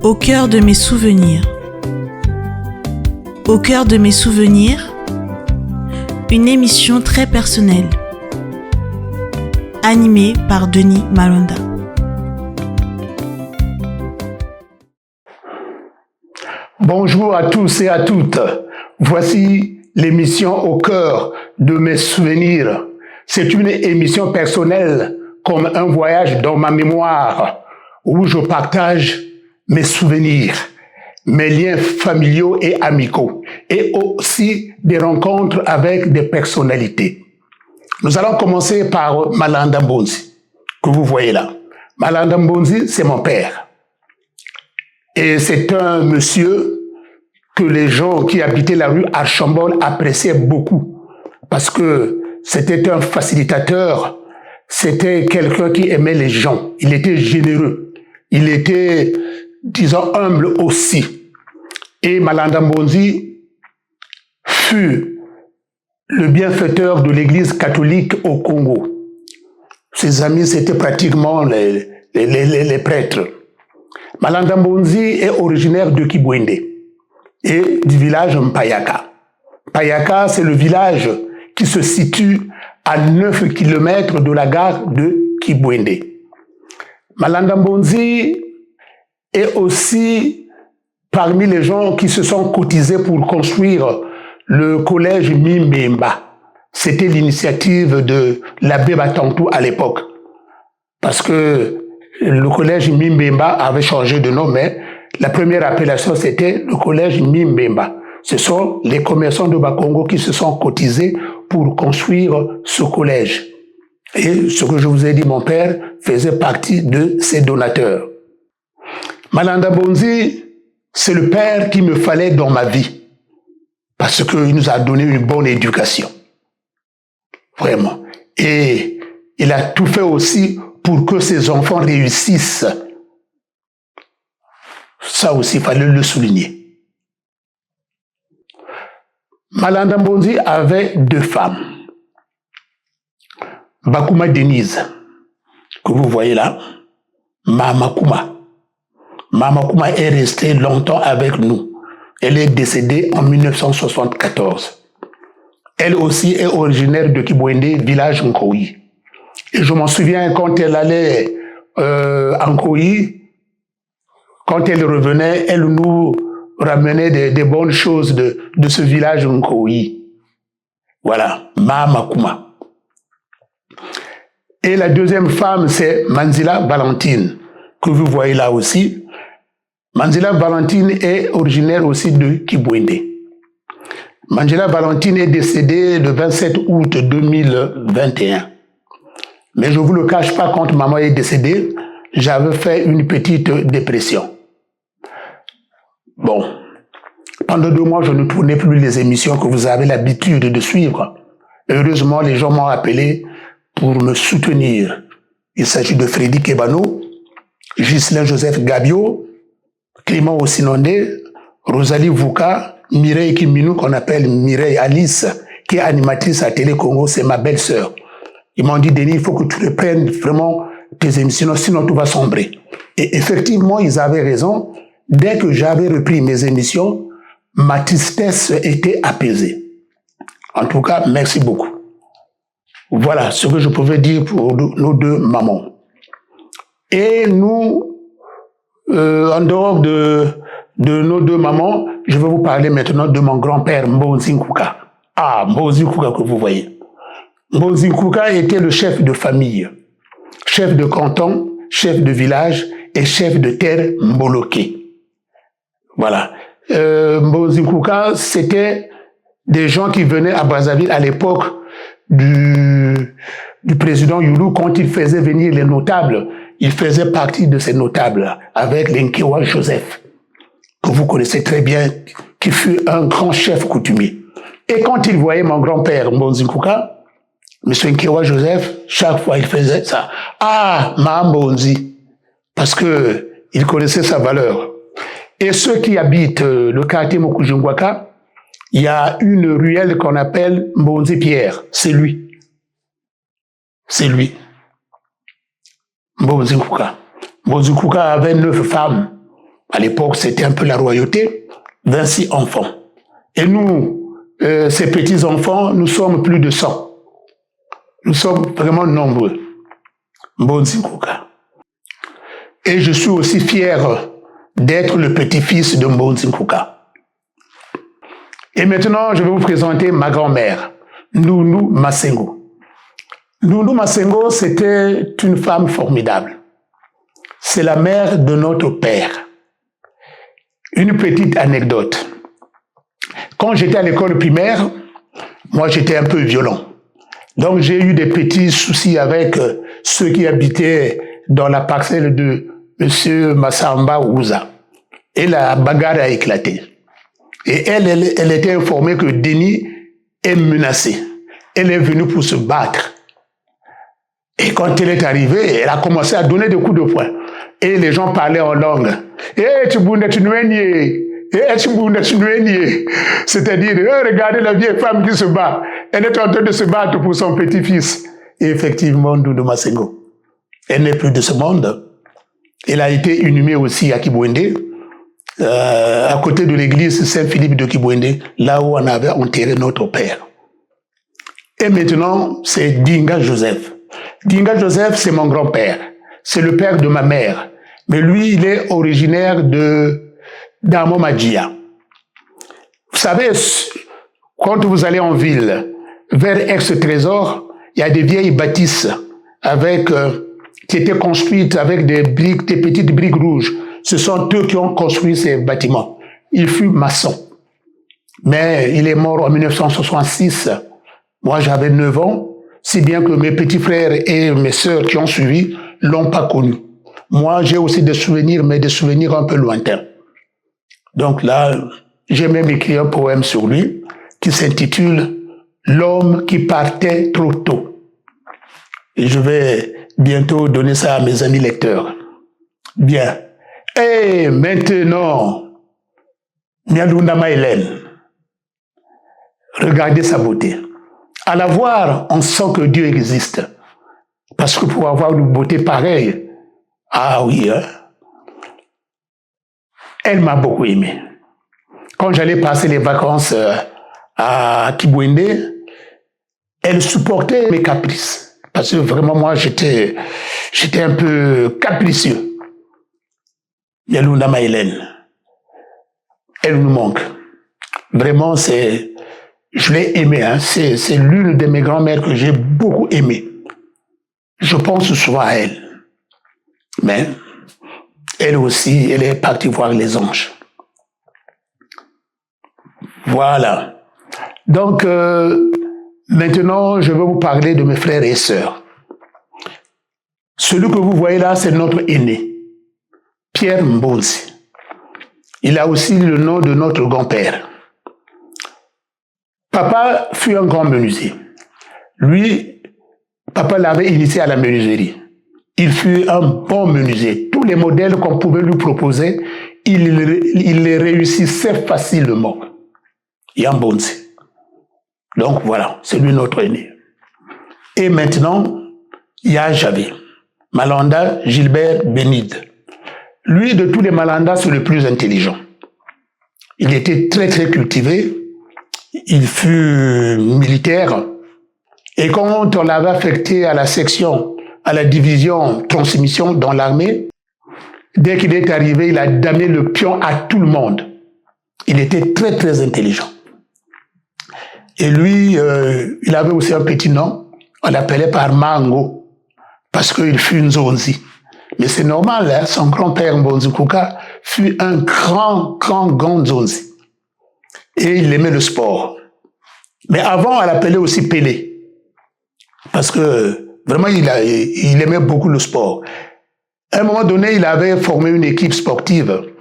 Au cœur de mes souvenirs. Au cœur de mes souvenirs, une émission très personnelle, animée par Denis Malonda. Bonjour à tous et à toutes. Voici l'émission Au cœur de mes souvenirs. C'est une émission personnelle comme un voyage dans ma mémoire où je partage mes souvenirs, mes liens familiaux et amicaux et aussi des rencontres avec des personnalités. Nous allons commencer par Malanda Mbonzi, que vous voyez là. Malanda Mbonzi, c'est mon père. Et c'est un monsieur que les gens qui habitaient la rue Archambault appréciaient beaucoup parce que c'était un facilitateur, c'était quelqu'un qui aimait les gens, il était généreux, il était, disons, humble aussi. Et Malanda Mbonzi fut le bienfaiteur de l'église catholique au Congo. Ses amis, c'était pratiquement les prêtres. Malanda Mbonzi est originaire de Kibwende et du village Mpayaka. Mpayaka, c'est le village qui se situe à 9 km de la gare de Kibwende. Malanda Mbonzi est aussi parmi les gens qui se sont cotisés pour construire le collège Mimbemba. C'était l'initiative de l'abbé Batantou à l'époque. Parce que le collège Mimbemba avait changé de nom, mais la première appellation, c'était le collège Mimbemba. Ce sont les commerçants de Bakongo qui se sont cotisés pour construire ce collège. Et ce que je vous ai dit, mon père faisait partie de ces donateurs. Malanda Mbonzi, c'est le père qu'il me fallait dans ma vie, parce qu'il nous a donné une bonne éducation. Vraiment. Et il a tout fait aussi pour que ses enfants réussissent. Ça aussi, il fallait le souligner. Malanda Mbonzi avait 2 femmes. Bakuma Denise, que vous voyez là, Mama Kuma. Mama Kuma est restée longtemps avec nous. Elle est décédée en 1974. Elle aussi est originaire de Kibwende, village Nkoyi. Et je m'en souviens quand elle allait en Nkoyi, quand elle revenait, elle nous ramenait des bonnes choses de ce village Nkoyi. Voilà, Mama Kuma. Et la deuxième femme, c'est Manzila Valentine, que vous voyez là aussi. Manzila Valentine est originaire aussi de Kibwende. Manzila Valentine est décédée le 27 août 2021. Mais je ne vous le cache pas, quand maman est décédée, j'avais fait une petite dépression. Bon, pendant 2 mois, je ne tournais plus les émissions que vous avez l'habitude de suivre. Heureusement, les gens m'ont appelé pour me soutenir. Il s'agit de Freddy Kebano, Ghislain Joseph Gabio, Clément Ossinondé, Rosalie Vouka, Mireille Kiminou, qu'on appelle Mireille Alice, qui est animatrice à Télé Congo, c'est ma belle-sœur. Ils m'ont dit, Denis, il faut que tu reprennes vraiment tes émissions, sinon tout va sombrer. Et effectivement, ils avaient raison. Dès que j'avais repris mes émissions, ma tristesse était apaisée. En tout cas, merci beaucoup. Voilà ce que je pouvais dire pour nos 2 mamans. Et nous, en dehors de nos 2 mamans, je vais vous parler maintenant de mon grand-père Mbonzi Nkuka. Ah, Mbonzi Nkuka que vous voyez. Mbonzi Nkuka était le chef de famille, chef de canton, chef de village et chef de terre Mboloké. Voilà. Mbonzi Nkuka, c'était des gens qui venaient à Brazzaville à l'époque du président Youlou, quand il faisait venir les notables. Il faisait partie de ces notables avec l'Nkewa Joseph, que vous connaissez très bien, qui fut un grand chef coutumier. Et quand il voyait mon grand-père Mbonzi Nkuka, M. Nkewa Joseph, chaque fois il faisait ça. Ah, ma Mbonzi, parce que il connaissait sa valeur. Et ceux qui habitent le quartier Mokujungwaka, il y a une ruelle qu'on appelle Mbonzi Pierre. C'est lui. C'est lui. Mbonzi Nkuka. Mbonzi Nkuka avait 9 femmes. À l'époque, c'était un peu la royauté. 26 enfants. Et nous, ces petits-enfants, nous sommes plus de 100. Nous sommes vraiment nombreux. Mbonzi Nkuka. Et je suis aussi fier d'être le petit-fils de Mbonzi Nkuka. Et maintenant, je vais vous présenter ma grand-mère, Nounou Masengo. Nounou Masengo, c'était une femme formidable. C'est la mère de notre père. Une petite anecdote. Quand j'étais à l'école primaire, moi j'étais un peu violent. Donc j'ai eu des petits soucis avec ceux qui habitaient dans la parcelle de M. Massamba Ouza. Et la bagarre a éclaté. Et elle était informée que Denis est menacé. Elle est venue pour se battre. Et quand elle est arrivée, elle a commencé à donner des coups de poing. Et les gens parlaient en langue. C'est-à-dire, regardez la vieille femme qui se bat. Elle est en train de se battre pour son petit-fils. Et effectivement, Nounou Masengo, elle n'est plus de ce monde. Elle a été inhumée aussi à Kibwende, à côté de l'église Saint-Philippe de Kibwende, là où on avait enterré notre père. Et maintenant, c'est Dinga Joseph. Dinga Joseph, c'est mon grand-père. C'est le père de ma mère. Mais lui, il est originaire d'Amomadjia. Vous savez, quand vous allez en ville, vers Aix-Trésor, il y a des vieilles bâtisses qui étaient construites avec des petites briques rouges. Ce sont eux qui ont construit ces bâtiments. Il fut maçon. Mais il est mort en 1966. Moi, j'avais 9 ans, si bien que mes petits frères et mes sœurs qui ont suivi l'ont pas connu. Moi, j'ai aussi des souvenirs, mais des souvenirs un peu lointains. Donc là, j'ai même écrit un poème sur lui qui s'intitule « L'homme qui partait trop tôt ». Et je vais bientôt donner ça à mes amis lecteurs. Bien. Et maintenant, Nyalundama Hélène, regardez sa beauté. À la voir, on sent que Dieu existe. Parce que pour avoir une beauté pareille, ah oui, hein? Elle m'a beaucoup aimé. Quand j'allais passer les vacances à Kibwende, elle supportait mes caprices. Parce que vraiment, moi, j'étais un peu capricieux. Nyalundama Hélène, elle nous manque. Vraiment, je l'ai aimée. Hein? C'est l'une de mes grand-mères que j'ai beaucoup aimée. Je pense souvent à elle. Mais elle aussi, elle est partie voir les anges. Voilà. Donc, maintenant, je vais vous parler de mes frères et sœurs. Celui que vous voyez là, c'est notre aîné, Pierre Mbonzi. Il a aussi le nom de notre grand-père. Papa fut un grand menuisier. Lui, papa l'avait initié à la menuiserie. Il fut un bon menuisier. Tous les modèles qu'on pouvait lui proposer, il les réussissait facilement. Yambonzi. Donc voilà, c'est lui notre aîné. Et maintenant, il y a Javé, Malanda Gilbert Benide. Lui, de tous les Malandas, c'est le plus intelligent. Il était très très cultivé. Il fut militaire. Et quand on l'avait affecté à la section, à la division transmission dans l'armée, dès qu'il est arrivé, il a donné le pion à tout le monde. Il était très très intelligent. Et lui, il avait aussi un petit nom, on l'appelait par Mango, parce qu'il fut une Zonzi. Mais c'est normal, hein, son grand-père Mbonzi Nkuka fut un grand Zonzi. Et il aimait le sport. Mais avant, on l'appelait aussi Pelé. Parce que vraiment, il aimait beaucoup le sport. À un moment donné, il avait formé une équipe sportive.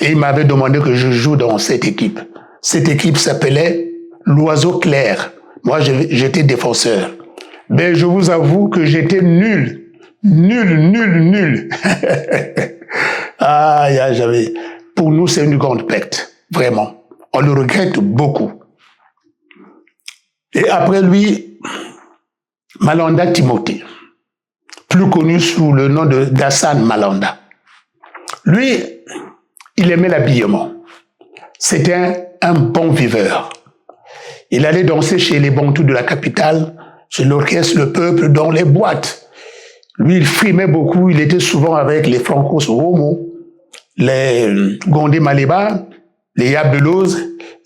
Et il m'avait demandé que je joue dans cette équipe. Cette équipe s'appelait l'Oiseau Clair. Moi, j'étais défenseur. Mais je vous avoue que j'étais nul. Nul. Pour nous, c'est une grande perte. Vraiment. On le regrette beaucoup. Et après lui, Malanda Timothée, plus connu sous le nom d'Hassan Malanda. Lui, Il aimait l'habillement. C'était un bon viveur. Il allait danser chez les bantous de la capitale, chez l'orchestre Le Peuple, dans les boîtes. Lui, il frimait beaucoup. Il était souvent avec les Francos Romo, les Gondé Maleba, les Yabeloz,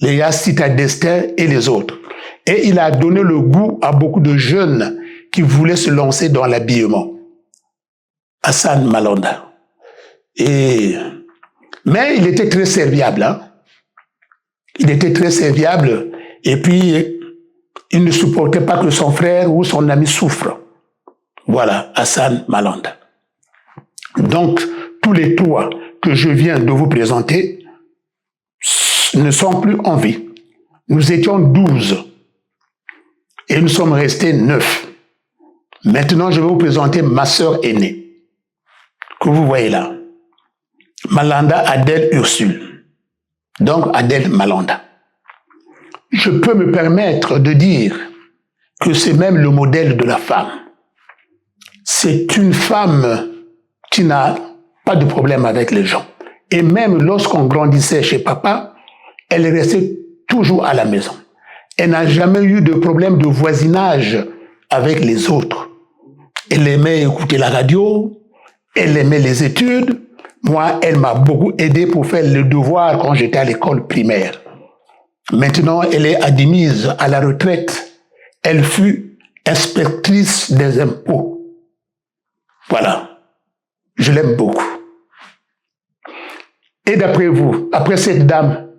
les Yacita Destin et les autres. Et il a donné le goût à beaucoup de jeunes qui voulaient se lancer dans l'habillement. Hassan Malanda. Mais il était très serviable. Hein? Il était très serviable et puis il ne supportait pas que son frère ou son ami souffre. Voilà, Hassan Malanda. Donc, tous les trois que je viens de vous présenter ne sont plus en vie. Nous étions 12 et nous sommes restés 9. Maintenant, je vais vous présenter ma sœur aînée, que vous voyez là. Malanda Adèle Ursule. Donc, Adèle Malanda. Je peux me permettre de dire que c'est même le modèle de la femme. C'est une femme qui n'a pas de problème avec les gens. Et même lorsqu'on grandissait chez papa, elle restait toujours à la maison. Elle n'a jamais eu de problème de voisinage avec les autres. Elle aimait écouter la radio, elle aimait les études. Moi, elle m'a beaucoup aidé pour faire le devoir quand j'étais à l'école primaire. Maintenant, elle est admise à la retraite. Elle fut inspectrice des impôts. Voilà. Je l'aime beaucoup. Et d'après vous, après cette dame,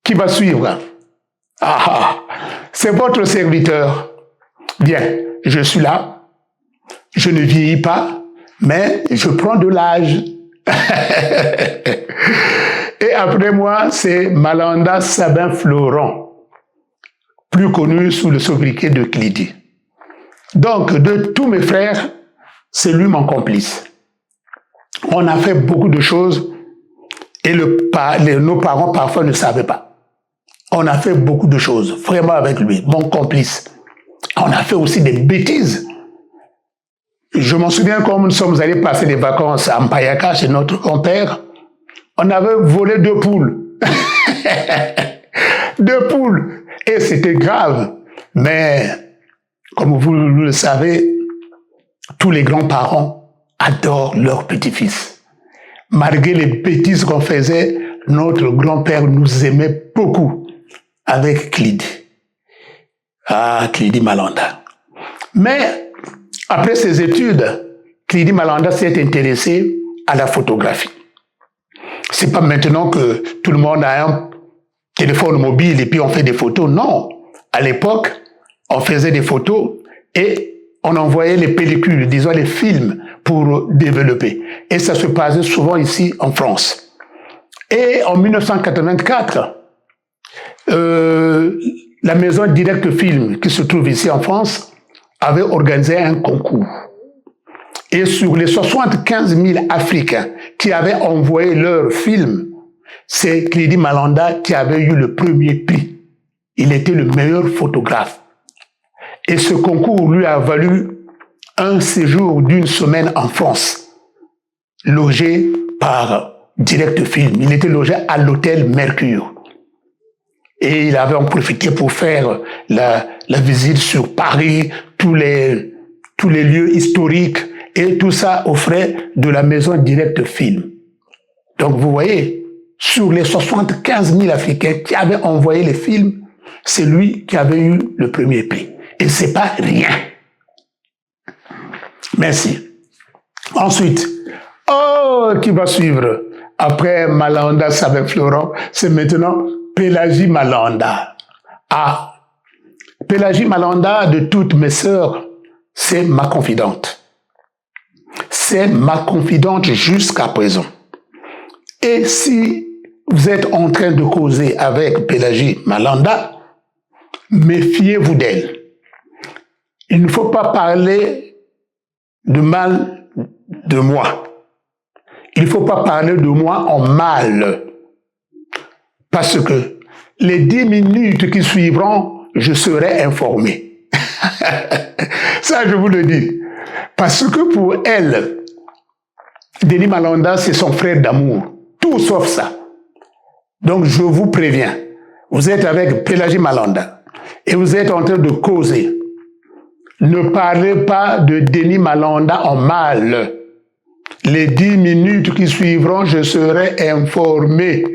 qui va suivre? C'est votre serviteur. Bien, je suis là. Je ne vieillis pas, mais je prends de l'âge. Et après moi, c'est Malanda Sabin Florent, plus connu sous le sobriquet de Clidy. Donc, de tous mes frères, c'est lui mon complice. On a fait beaucoup de choses et nos parents parfois ne savaient pas. On a fait beaucoup de choses, vraiment avec lui, mon complice. On a fait aussi des bêtises. Je m'en souviens quand nous sommes allés passer des vacances à Mpayaka chez notre grand-père. On avait volé 2 poules. 2 poules. Et c'était grave. Mais, comme vous le savez, tous les grands-parents adorent leurs petits-fils. Malgré les bêtises qu'on faisait, notre grand-père nous aimait beaucoup avec Clidy. Clidy Malanda. Mais, après ses études, Clidy Malanda s'est intéressé à la photographie. C'est pas maintenant que tout le monde a un téléphone mobile et puis on fait des photos. Non. À l'époque, on faisait des photos et on envoyait les pellicules, disons les films, pour développer. Et ça se passait souvent ici en France. Et en 1984, la maison Direct Film, qui se trouve ici en France, avait organisé un concours. Et sur les 75 000 Africains qui avaient envoyé leurs films, c'est Clidy Malanda qui avait eu le premier prix. Il était le meilleur photographe. Et ce concours lui a valu un séjour d'1 semaine en France, logé par Direct Film. Il était logé à l'hôtel Mercure. Et il avait en profité pour faire la visite sur Paris, tous les lieux historiques, et tout ça aux frais de la maison Direct Film. Donc vous voyez, sur les 75 000 Africains qui avaient envoyé les films, c'est lui qui avait eu le premier prix. Et c'est pas rien. Merci. Ensuite, qui va suivre? Après Malanda Sabin Florent, c'est maintenant Pélagie Malanda. Pélagie Malanda, de toutes mes sœurs, c'est ma confidente. C'est ma confidente jusqu'à présent. Et si vous êtes en train de causer avec Pélagie Malanda, méfiez-vous d'elle. Il ne faut pas parler de mal de moi. Il ne faut pas parler de moi en mal. Parce que les 10 minutes qui suivront, je serai informé. Ça, je vous le dis. Parce que pour elle, Denis Malanda, c'est son frère d'amour. Tout tout sauf ça. Donc, je vous préviens, vous êtes avec Pélagie Malanda et vous êtes en train de causer. Ne parlez pas de Denis Malanda en mal. Les 10 minutes qui suivront, je serai informé.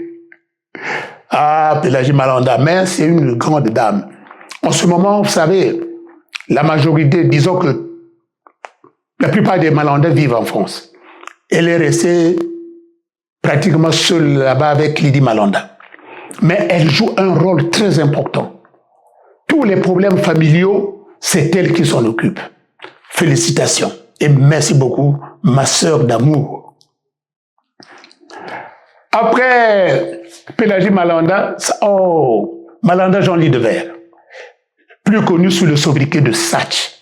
Ah, Pélagie Malanda, mais c'est une grande dame. En ce moment, vous savez, la majorité, disons que la plupart des Malandais vivent en France. Elle est restée pratiquement seule là-bas avec Lydie Malanda. Mais elle joue un rôle très important. Tous les problèmes familiaux, c'est elle qui s'en occupe. Félicitations et merci beaucoup, ma sœur d'amour. Après Pélagie Malanda, Malanda Jean-Louis Devers, plus connu sous le sobriquet de Satch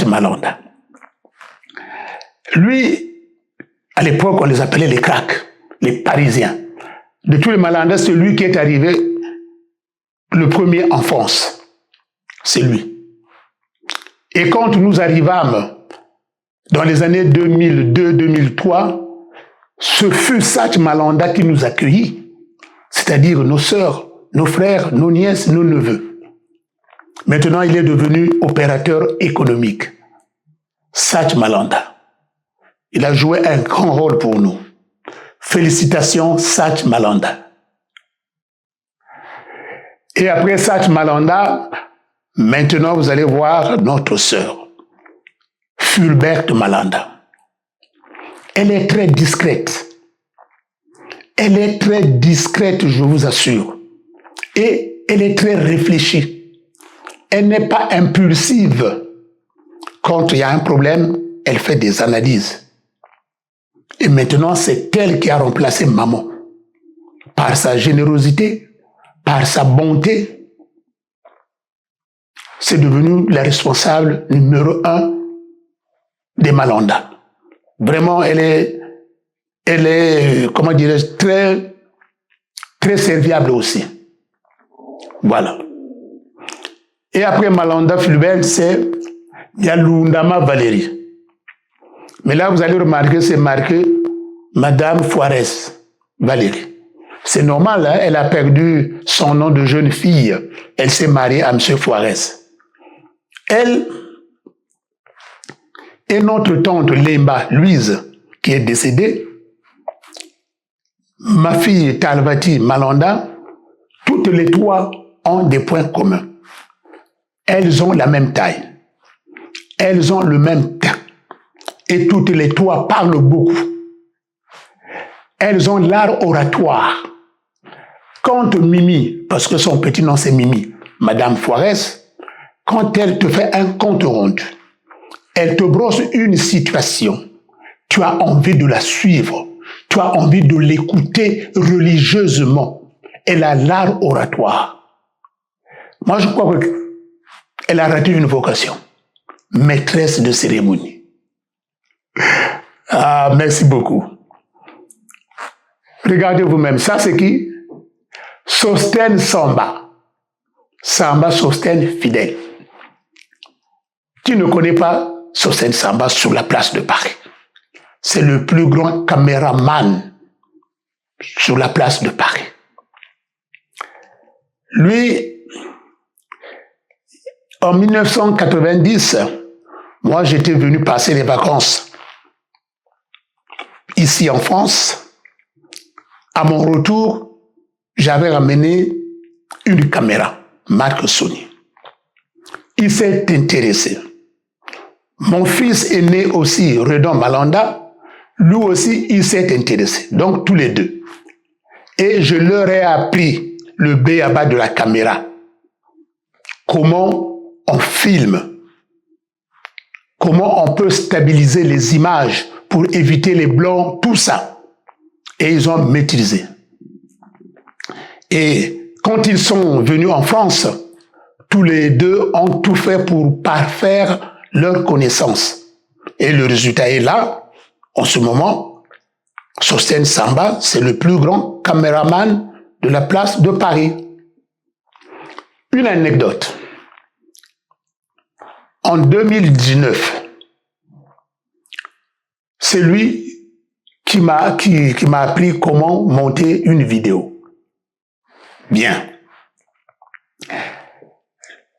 Malanda. Lui, à l'époque, on les appelait les cracks, les Parisiens. De tous les Malandais, c'est lui qui est arrivé le premier en France. C'est lui. Et quand nous arrivâmes dans les années 2002-2003, ce fut Satch Malanda qui nous accueillit, c'est-à-dire nos sœurs, nos frères, nos nièces, nos neveux. Maintenant, il est devenu opérateur économique. Satch Malanda. Il a joué un grand rôle pour nous. Félicitations, Satch Malanda. Et après Satch Malanda, maintenant vous allez voir notre sœur, Fulbert Malanda. Elle est très discrète. Elle est très discrète, je vous assure. Et elle est très réfléchie. Elle n'est pas impulsive. Quand il y a un problème, elle fait des analyses. Et maintenant, c'est elle qui a remplacé maman. Par sa générosité, par sa bonté. C'est devenu la responsable numéro 1 des Malanda. Vraiment, elle est, comment dirais-je, très serviable aussi. Voilà. Et après Malanda Fulbert, c'est Yalundama Valérie. Mais là, vous allez remarquer, c'est marqué Madame Foirès Valérie. C'est normal, hein? Elle a perdu son nom de jeune fille. Elle s'est mariée à M. Foirès. Elle et notre tante Lemba Louise, qui est décédée, ma fille Talvati Malanda, toutes les trois ont des points communs. Elles ont la même taille. Elles ont le même teint. Et toutes les trois parlent beaucoup. Elles ont l'art oratoire. Quand Mimi, parce que son petit nom c'est Mimi, Madame Foirès, quand elle te fait un compte rendu, elle te brosse une situation, tu as envie de la suivre, tu as envie de l'écouter religieusement. Elle a l'art oratoire. Moi, je crois qu'elle a raté une vocation. Maîtresse de cérémonie. Ah, merci beaucoup. Regardez vous-même, ça c'est qui? Sostène Samba. Samba Sostène fidèle. Tu ne connais pas Sostène Samba sur la place de Paris. C'est le plus grand caméraman sur la place de Paris. Lui, en 1990, moi j'étais venu passer les vacances ici en France. À mon retour, j'avais ramené une caméra, marque Sony. Il s'est intéressé. Mon fils aîné aussi, Redon Malanda, lui aussi, il s'est intéressé. Donc, tous les deux. Et je leur ai appris le b.a.-ba de la caméra. Comment on filme. Comment on peut stabiliser les images pour éviter les blancs, tout ça. Et ils ont maîtrisé. Et quand ils sont venus en France, tous les deux ont tout fait pour parfaire leur connaissance. Et le résultat est là. En ce moment, Sostène Samba, c'est le plus grand caméraman de la place de Paris. Une anecdote. En 2019, c'est lui qui m'a appris comment monter une vidéo. Bien.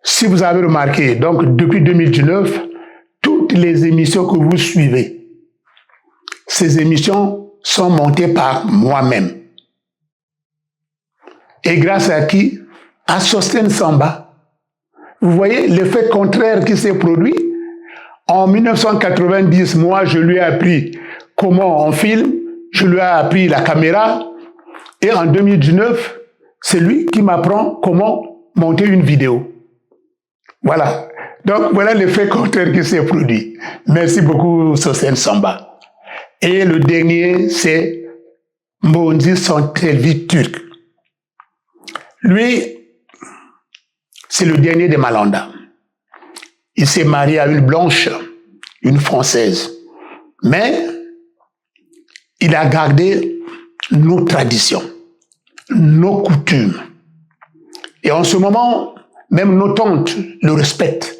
Si vous avez remarqué, donc depuis 2019, toutes les émissions que vous suivez, ces émissions sont montées par moi-même. Et grâce à qui? À Sostène Samba. Vous voyez l'effet contraire qui s'est produit? En 1990, moi, je lui ai appris comment on filme, je lui ai appris la caméra, et en 2019, c'est lui qui m'apprend comment monter une vidéo. Voilà. Donc, voilà l'effet contraire qui s'est produit. Merci beaucoup, Sostène Samba. Et le dernier, c'est Mbonzi Santelvi Turc. Lui, c'est le dernier des Malanda. Il s'est marié à une blanche, une française. Mais il a gardé nos traditions, nos coutumes. Et en ce moment, même nos tantes le respectent.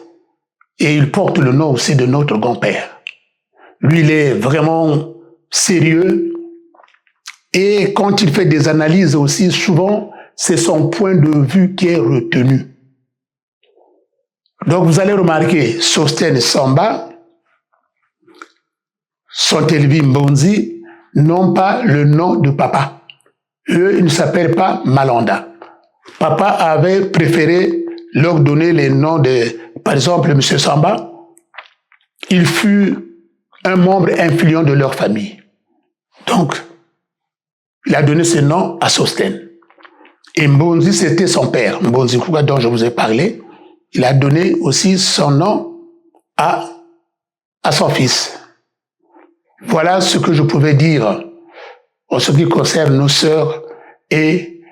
Et il porte le nom aussi de notre grand-père. Lui, il est vraiment sérieux. Et quand il fait des analyses aussi, souvent, c'est son point de vue qui est retenu. Donc, vous allez remarquer, Sostène Samba, Santelvi Mbonzi n'ont pas le nom de papa. Eux, ils ne s'appellent pas Malanda. Papa avait préféré leur donner les noms de, par exemple, M. Samba. Il fut un membre influent de leur famille. Donc, il a donné ce nom à Sostène. Et Mbonzi, c'était son père. Mbonzi Kouga, dont je vous ai parlé. Il a donné aussi son nom à son fils. Voilà ce que je pouvais dire en ce qui concerne nos sœurs et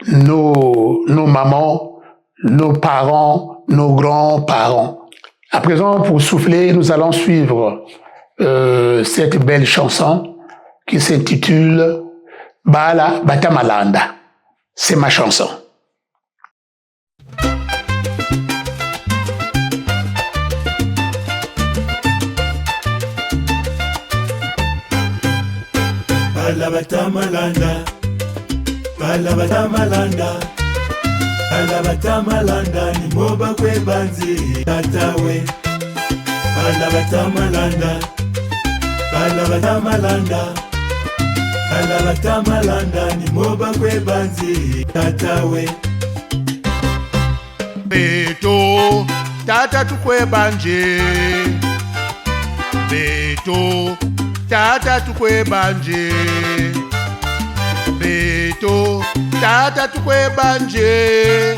nos mamans, nos parents, nos grands-parents. À présent, pour souffler, nous allons suivre cette belle chanson qui s'intitule Bala Batamalanda. C'est ma chanson. Bala Batamalanda, Bala Batamalanda, Bala Batamalanda, ni moba kwe banzi tatawe. Bala Batamalanda, Bala Batamalanda, Bala Batamalanda, ni moba kwe banzi tatawe. Beto, tata tukwe banje. Beto, tata tukwe banje. Beto, tata tukwe banje.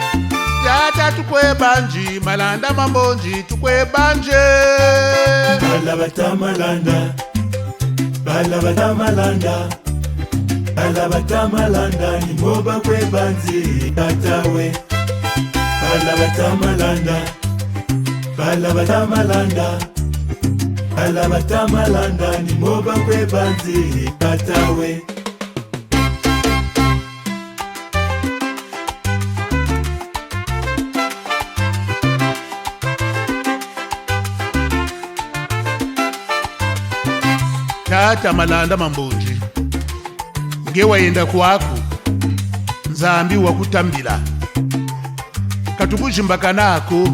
Tata tukwe banji, Malanda Mambonji tukwe banje. Bala Batamalanda, Bala Batamalanda, Bala Batamalanda, ni moba kwe banzi tatawe. Bala Batamalanda, Bala Batamalanda, Bala Batamalanda, ni moba kwe banzi tatawe. Tata Malanda Mambonji, ngewayenda kwako nzambi wakutambila katukujimbaka nako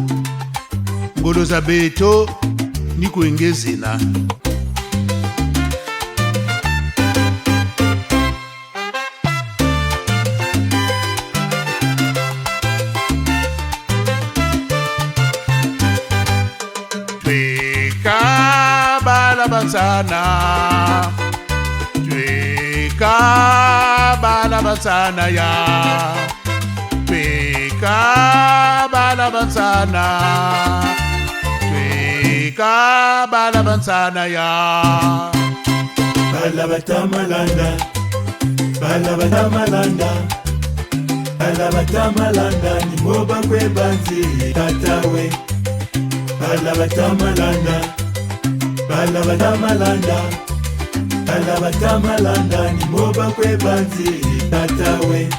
ngolo za beto nikuengezena. Tweka bala bansana, tweka bala bansana ya, tweka bala bansana, tweka bala bansana ya. Bala Batamalanda, Bala Batamalanda, Bala Batamalanda, ni moba kwe banzi tatawe. Bala Batamalanda, Bala Batamalanda, Bala Batamalanda, ni moba kwe banzi tatawe.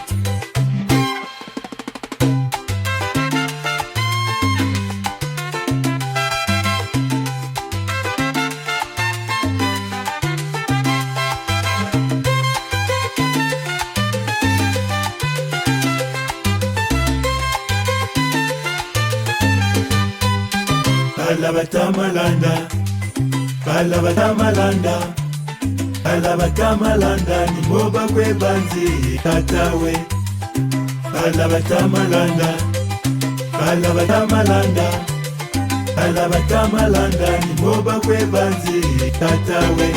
Balabatamalanda, balabatamalanda, balabatamalanda, ni moba kwe banzi tatawe. Balabatamalanda, balabatamalanda, balabatamalanda, ni moba kwe banzi tatawe.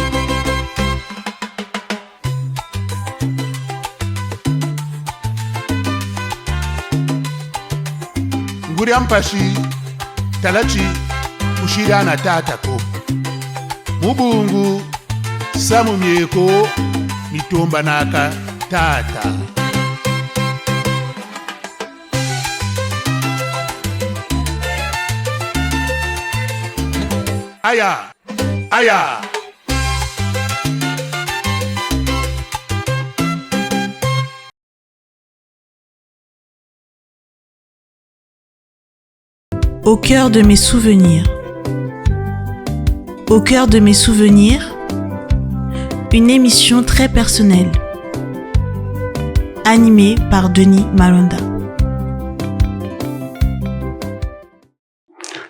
Nguri ampashi talachi kushira na tata ko mubungu samu myeko mitumba naka tata aya aya Au cœur de mes souvenirs. Au cœur de mes souvenirs, une émission très personnelle, animée par Denis Malonda.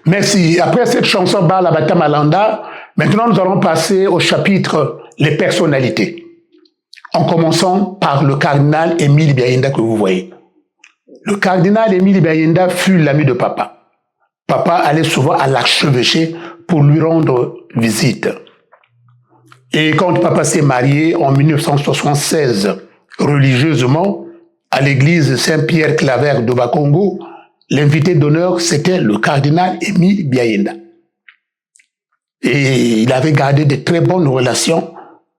Merci. Après cette chanson Balabata Malanda, maintenant nous allons passer au chapitre Les personnalités. En commençant par le cardinal Émile Biayenda que vous voyez. Le cardinal Émile Biayenda fut l'ami de papa. Papa allait souvent à l'archevêché pour lui rendre visite. Et quand papa s'est marié en 1976, religieusement, à l'église Saint-Pierre-Claver de Bakongo, l'invité d'honneur, c'était le cardinal Émile Biayenda. Et il avait gardé de très bonnes relations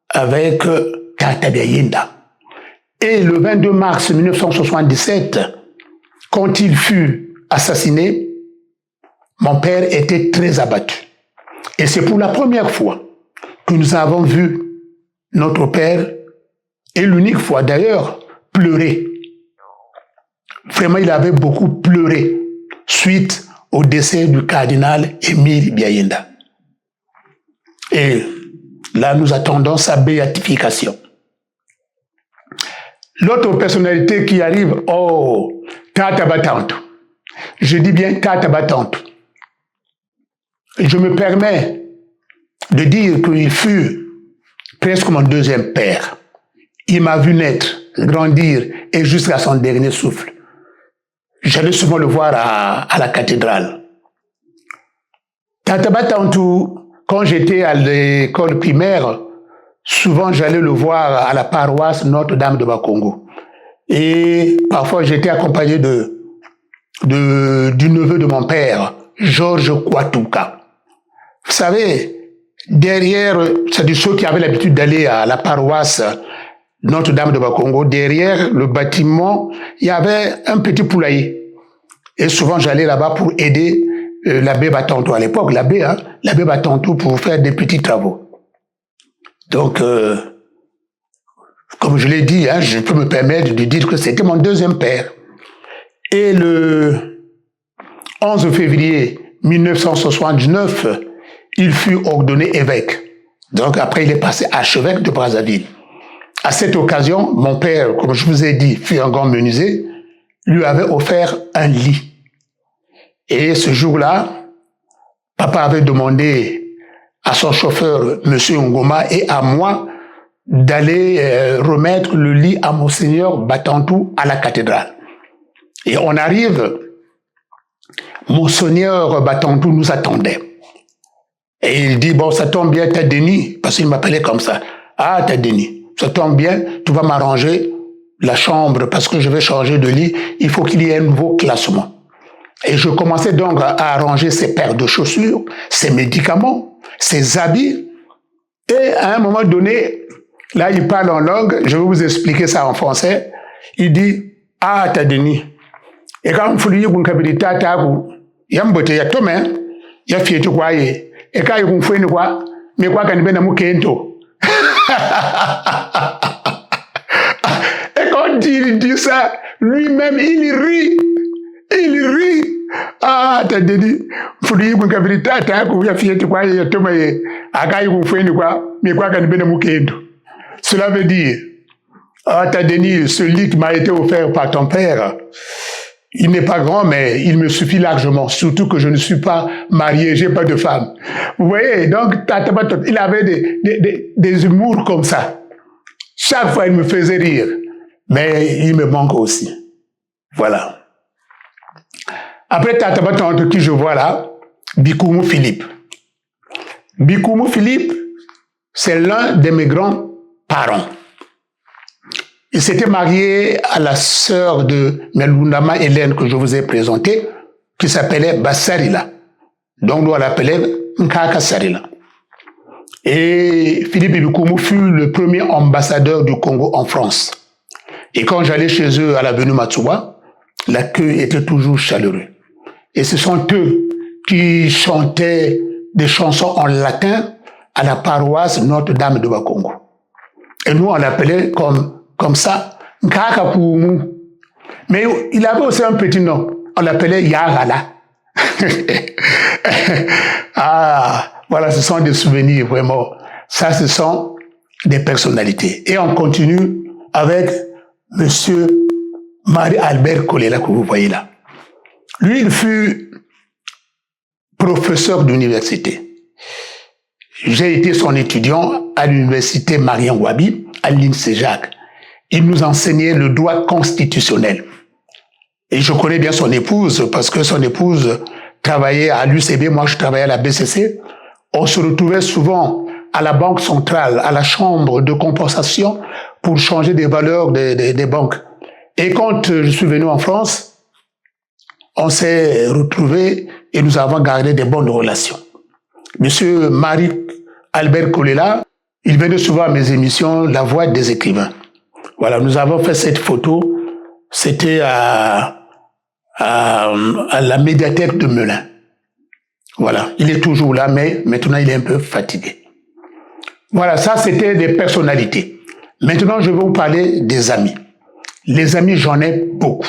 avec Kata Biayenda. Et le 22 mars 1977, quand il fut assassiné, mon père était très abattu. Et c'est pour la première fois que nous avons vu notre père, et l'unique fois d'ailleurs, pleurer. Vraiment, il avait beaucoup pleuré suite au décès du cardinal Émile Biayenda. Et là, nous attendons sa béatification. L'autre personnalité qui arrive, oh, Tata Batantou. Je dis bien Tata Batantou. Je me permets de dire qu'il fut presque mon deuxième père. Il m'a vu naître, grandir et jusqu'à son dernier souffle. J'allais souvent le voir à la cathédrale. Tata Batantou, quand j'étais à l'école primaire, souvent j'allais le voir à la paroisse Notre-Dame de Bakongo. Et parfois j'étais accompagné du neveu de mon père, Georges Kwatuka. Vous savez, derrière, c'est-à-dire ceux qui avaient l'habitude d'aller à la paroisse Notre-Dame de Bakongo, derrière le bâtiment, il y avait un petit poulailler. Et souvent, j'allais là-bas pour aider l'abbé Batantou. À l'époque, l'abbé Batantou pour faire des petits travaux. Donc, comme je l'ai dit, je peux me permettre de dire que c'était mon deuxième père. Et le 11 février 1979, il fut ordonné évêque. Donc après, il est passé archevêque de Brazzaville. À cette occasion, mon père, comme je vous ai dit, fut un grand menuisier, lui avait offert un lit. Et ce jour-là, papa avait demandé à son chauffeur, M. Ngoma, et à moi, d'aller remettre le lit à Monseigneur Batantou à la cathédrale. Et on arrive, Monseigneur Batantou nous attendait. Et il dit, bon, ça tombe bien, t'as Denis, parce qu'il m'appelait comme ça. Ah, t'as Denis, ça tombe bien, tu vas m'arranger la chambre, parce que je vais changer de lit, il faut qu'il y ait un nouveau classement. Et je commençais donc à arranger ses paires de chaussures, ses médicaments, ses habits. Et à un moment donné, là, il parle en langue, je vais vous expliquer ça en français. Il dit, ah, t'as Denis. Et quand vous voulez vous kabili tata vous, yambote ya tome, ya fiete kwa ye. Et quand vous faites quoi, mais quoi quand ben amu kento. Et quand il dit ça, lui-même il rit. Il rit. Ah, t'as Denis. Voulez vous kabili tata vous, ya fiete kwa ye ya tome ye. Aka vous faites quoi, mais quoi quand ben amu kento. Cela veut dire, ah, t'as Denis, ce lit qui m'a été offert par ton père, Il n'est pas grand, mais il me suffit largement. Surtout que je ne suis pas marié, j'ai pas de femme. Vous voyez, donc, Tata Batot, il avait des humours comme ça. Chaque fois, il me faisait rire. Mais il me manque aussi. Voilà. Après Tata Batot, qui je vois là, Bikoumou Philippe. Bikoumou Philippe, c'est l'un de mes grands-parents. Il s'était marié à la sœur de Meloundama Hélène que je vous ai présentée, qui s'appelait Bassarila. Donc, nous, on l'appelait Nkaka Sarila. Et Philippe Bikoumou fut le premier ambassadeur du Congo en France. Et quand j'allais chez eux à l'avenue Matsuba, l'accueil était toujours chaleureux. Et ce sont eux qui chantaient des chansons en latin à la paroisse Notre-Dame de Bakongo. Et nous, on l'appelait comme ça, Nkaka Koumou. Mais il avait aussi un petit nom. On l'appelait Yarala. Ah, voilà, ce sont des souvenirs, vraiment. Ça, ce sont des personnalités. Et on continue avec Monsieur Marie-Albert Kolela, que vous voyez là. Lui, il fut professeur d'université. J'ai été son étudiant à l'université Marien-Wabi, à l'INSEJAC. Il nous enseignait le droit constitutionnel. Et je connais bien son épouse, parce que son épouse travaillait à l'UCB, moi je travaillais à la BCC. On se retrouvait souvent à la Banque centrale, à la chambre de compensation, pour changer des valeurs des banques. Et quand je suis venu en France, on s'est retrouvés et nous avons gardé des bonnes relations. Monsieur Marie-Albert Kolela, il venait souvent à mes émissions La Voix des écrivains. Voilà, nous avons fait cette photo, c'était à la médiathèque de Melun. Voilà, il est toujours là, mais maintenant il est un peu fatigué. Voilà, ça c'était des personnalités. Maintenant, je vais vous parler des amis. Les amis, j'en ai beaucoup.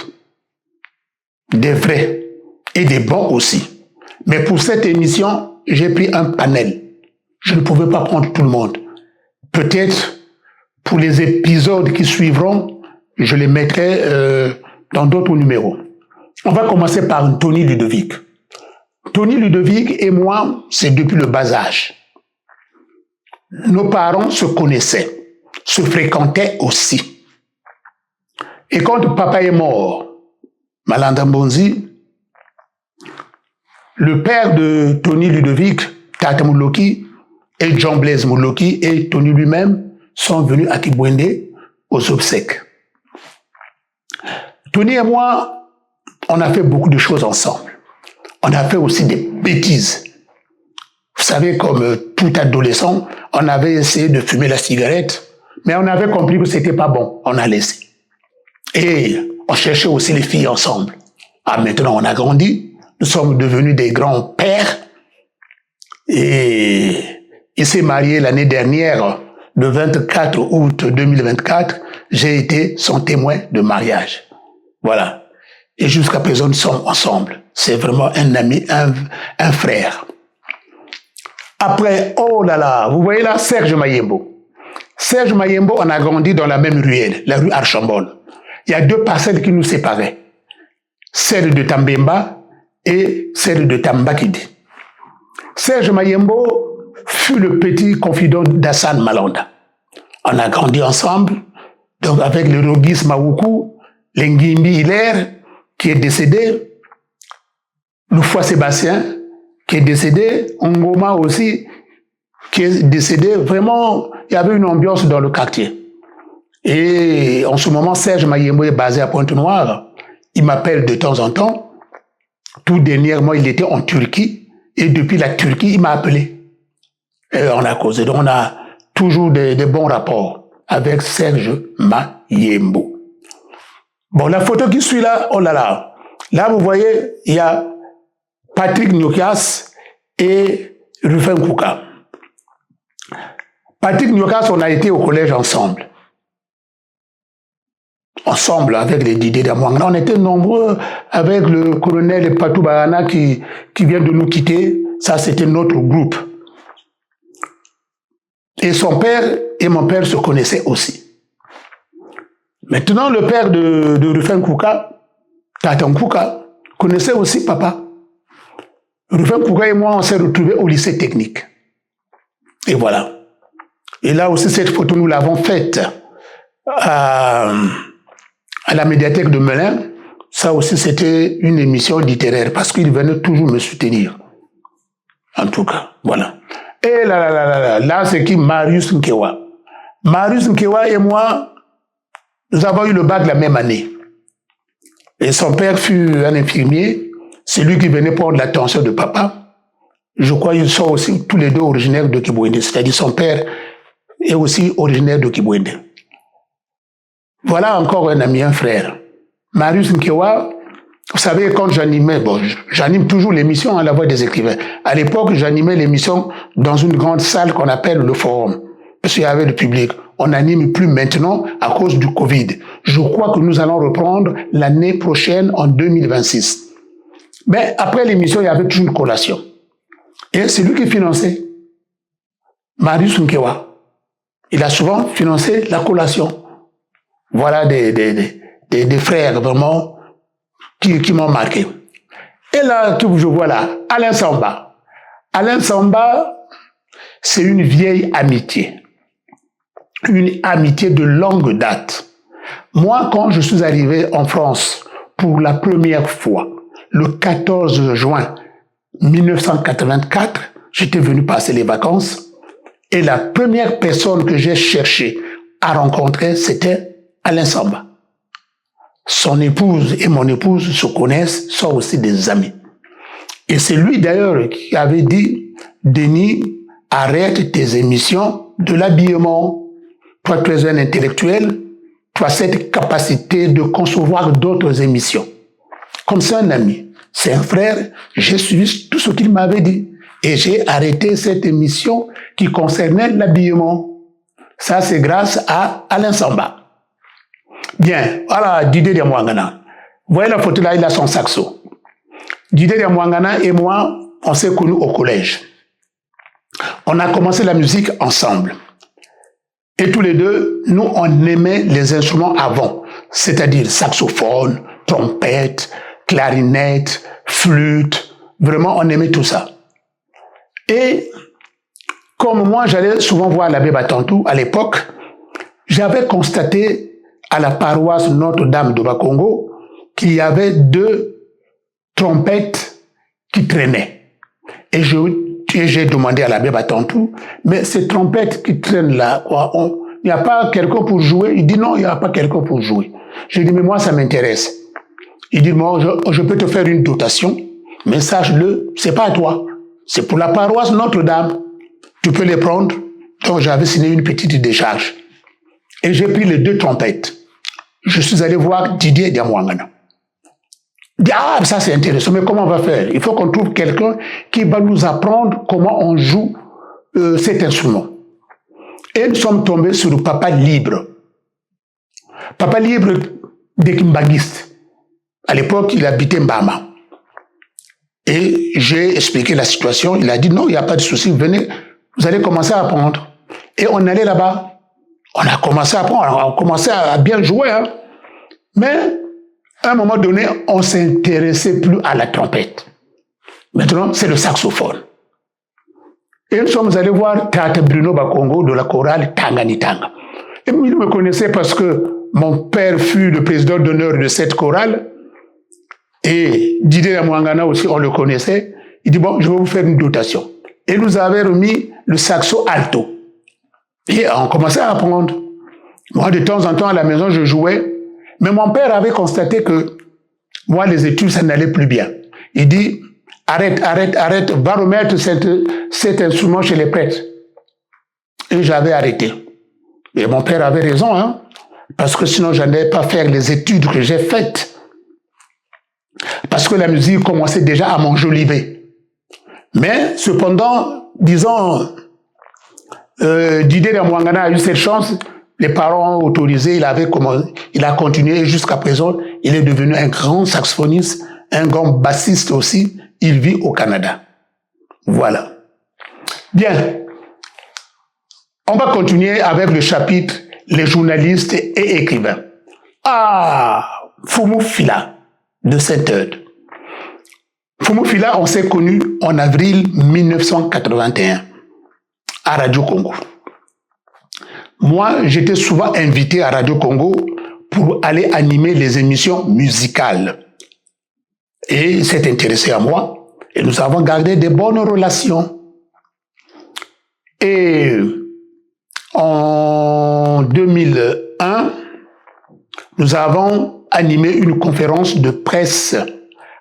Des vrais et des bons aussi. Mais pour cette émission, j'ai pris un panel. Je ne pouvais pas prendre tout le monde. Peut-être pour les épisodes qui suivront, je les mettrai dans d'autres numéros. On va commencer par Tony Ludovic. Tony Ludovic et moi, c'est depuis le bas âge. Nos parents se connaissaient, se fréquentaient aussi. Et quand papa est mort, Malanda Mbonzi, le père de Tony Ludovic, Tata Mouloki, et John Blaise Mouloki et Tony lui-même sont venus à Kibwende aux obsèques. Tony et moi, on a fait beaucoup de choses ensemble. On a fait aussi des bêtises. Vous savez, comme tout adolescent, on avait essayé de fumer la cigarette, mais on avait compris que c'était pas bon. On a laissé. Et on cherchait aussi les filles ensemble. Ah, maintenant, on a grandi. Nous sommes devenus des grands-pères. Et il s'est marié l'année dernière, le 24 août 2024. J'ai été son témoin de mariage. Voilà. Et jusqu'à présent, nous sommes ensemble. C'est vraiment un ami, un frère. Après, oh là là, vous voyez là, Serge Mayembo. Serge Mayembo, on a grandi dans la même ruelle, la rue Archambault. Il y a deux parcelles qui nous séparaient. Celle de Tambemba et celle de Tambakidi. Serge Mayembo fut le petit confident d'Hassan Malanda. On a grandi ensemble, donc avec le Rogis Mawuku, l'Engimbi Hilaire, qui est décédé, Loufoua Sébastien, qui est décédé, Ngoma aussi, qui est décédé. Vraiment, il y avait une ambiance dans le quartier. Et en ce moment, Serge Mayembo est basé à Pointe-Noire. Il m'appelle de temps en temps. Tout dernièrement, il était en Turquie. Et depuis la Turquie, il m'a appelé. Et on a causé. Donc, on a toujours des bons rapports avec Serge Mayembo. Bon, la photo qui suit là, oh là là. Là, vous voyez, il y a Patrick Nyokas et Rufin Kouka. Patrick Nyokas, on a été au collège ensemble. Ensemble avec les Didier Damouangna. On était nombreux avec le colonel Patou Bahana qui vient de nous quitter. Ça, c'était notre groupe. Et son père et mon père se connaissaient aussi. Maintenant, le père de Rufin Kouka Tata Nkouka connaissait aussi papa. Rufin Nkouka et moi, on s'est retrouvés au lycée technique. Et voilà. Et là aussi, cette photo, nous l'avons faite à la médiathèque de Melun. Ça aussi, c'était une émission littéraire parce qu'il venait toujours me soutenir. En tout cas, voilà. Et là, c'est qui? Marius Nkewa. Marius Nkewa et moi, nous avons eu le bac la même année. Et son père fut un infirmier. C'est lui qui venait prendre l'attention de papa. Je crois qu'ils sont aussi tous les deux originaires de Kibouende. C'est-à-dire son père est aussi originaire de Kibouende. Voilà encore un ami, un frère. Marius Nkewa, vous savez, quand j'animais, j'anime toujours l'émission à la voix des écrivains. À l'époque, j'animais l'émission dans une grande salle qu'on appelle le forum. Parce qu'il y avait le public. On n'anime plus maintenant à cause du Covid. Je crois que nous allons reprendre l'année prochaine en 2026. Mais après l'émission, il y avait toujours une collation. Et c'est lui qui finançait. Marius Nkewa. Il a souvent financé la collation. Voilà des frères vraiment qui m'ont marqué. Et là, je vois là, Alain Samba. Alain Samba, c'est une vieille amitié. Une amitié de longue date. Moi, quand je suis arrivé en France pour la première fois, le 14 juin 1984, j'étais venu passer les vacances et la première personne que j'ai cherché à rencontrer, c'était Alain Samba. Son épouse et mon épouse se connaissent, sont aussi des amis. Et c'est lui d'ailleurs qui avait dit, Denis, arrête tes émissions de l'habillement. Toi, tu es un intellectuel, tu as cette capacité de concevoir d'autres émissions. Comme c'est un ami, c'est un frère, j'ai suivi tout ce qu'il m'avait dit. Et j'ai arrêté cette émission qui concernait l'habillement. Ça, c'est grâce à Alain Samba. Bien, voilà Didier Diamouangana. Vous voyez la photo là, il a son saxo. Didier Diamouangana et moi, on s'est connus au collège. On a commencé la musique ensemble. Et tous les deux, nous, on aimait les instruments avant. C'est-à-dire saxophone, trompette, clarinette, flûte. Vraiment, on aimait tout ça. Et comme moi, j'allais souvent voir l'abbé Batantou à l'époque, j'avais constaté à la paroisse Notre-Dame de Bakongo qu'il y avait 2 trompettes qui traînaient. Et j'ai demandé à l'abbé Batantou, mais ces trompettes qui traînent là, il n'y a pas quelqu'un pour jouer? Il dit non, il n'y a pas quelqu'un pour jouer. J'ai dit, mais moi, ça m'intéresse. Il dit, moi, je peux te faire une dotation, mais sache-le, c'est pas à toi. C'est pour la paroisse Notre-Dame. Tu peux les prendre. Donc, j'avais signé une petite décharge. Et j'ai pris les 2 trompettes. Je suis allé voir Didier Diamouangana. Il dit, ah, ça c'est intéressant, mais comment on va faire? Il faut qu'on trouve quelqu'un qui va nous apprendre comment on joue cet instrument. Et nous sommes tombés sur Papa Libre. Papa Libre des Kimbanguistes. À l'époque, il habitait Mbama. Et j'ai expliqué la situation. Il a dit, non, il n'y a pas de souci, venez, vous allez commencer à apprendre. Et on allait là-bas. On a commencé à apprendre, on a commencé à bien jouer. Hein. Mais, à un moment donné, on ne s'intéressait plus à la trompette. Maintenant, c'est le saxophone. Et nous sommes allés voir Tata Bruno Bakongo de la chorale Tanganitanga. Et il me connaissait parce que mon père fut le président d'honneur de cette chorale. Et Didier Diamouangana aussi, on le connaissait. Il dit, bon, je vais vous faire une dotation. Et nous avait remis le saxo alto. Et on commençait à apprendre. Moi, de temps en temps, à la maison, je jouais. Mais mon père avait constaté que moi, les études, ça n'allait plus bien. Il dit, arrête, va remettre cet instrument chez les prêtres. Et j'avais arrêté. Et mon père avait raison, hein, parce que sinon, je n'allais pas faire les études que j'ai faites. Parce que la musique commençait déjà à m'enjoliver. Mais, cependant, disons, Didier Diamouangana a eu cette chance, les parents ont autorisé, il a continué jusqu'à présent, il est devenu un grand saxophoniste, un grand bassiste aussi, il vit au Canada. Voilà. Bien. On va continuer avec le chapitre « Les journalistes et écrivains ». Ah, Fumu Fila. de Sainte-Eude. Fumu Fila, on s'est connus en avril 1981 à Radio Congo. Moi, j'étais souvent invité à Radio Congo pour aller animer les émissions musicales. Et il s'est intéressé à moi et nous avons gardé de bonnes relations. Et en 2001, nous avons animé une conférence de presse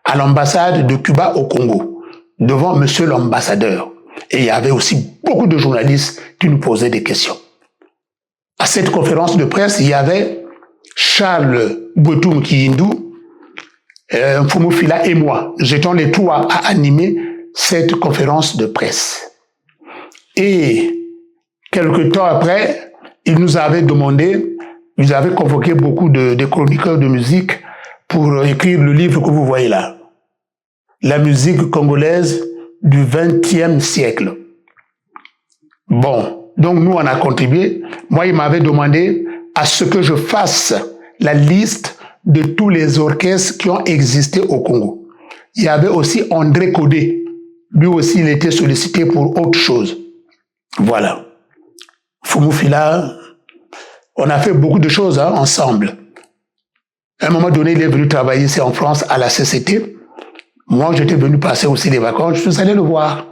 à l'ambassade de Cuba au Congo, devant monsieur l'ambassadeur. Et il y avait aussi beaucoup de journalistes qui nous posaient des questions. À cette conférence de presse, il y avait Charles Botoum Kiyindou, Fumu Fila et moi. Nous étions les trois à animer cette conférence de presse. Et quelque temps après, il nous avait demandé, ils avaient convoqué beaucoup de chroniqueurs de musique pour écrire le livre que vous voyez là. La musique congolaise du XXe siècle. Bon, donc nous on a contribué. Moi, il m'avait demandé à ce que je fasse la liste de tous les orchestres qui ont existé au Congo. Il y avait aussi André Codé. Lui aussi, il était sollicité pour autre chose. Voilà. Fumu Fila, on a fait beaucoup de choses ensemble. À un moment donné, il est venu travailler ici en France à la CCT. Moi, j'étais venu passer aussi les vacances. Je suis allé le voir.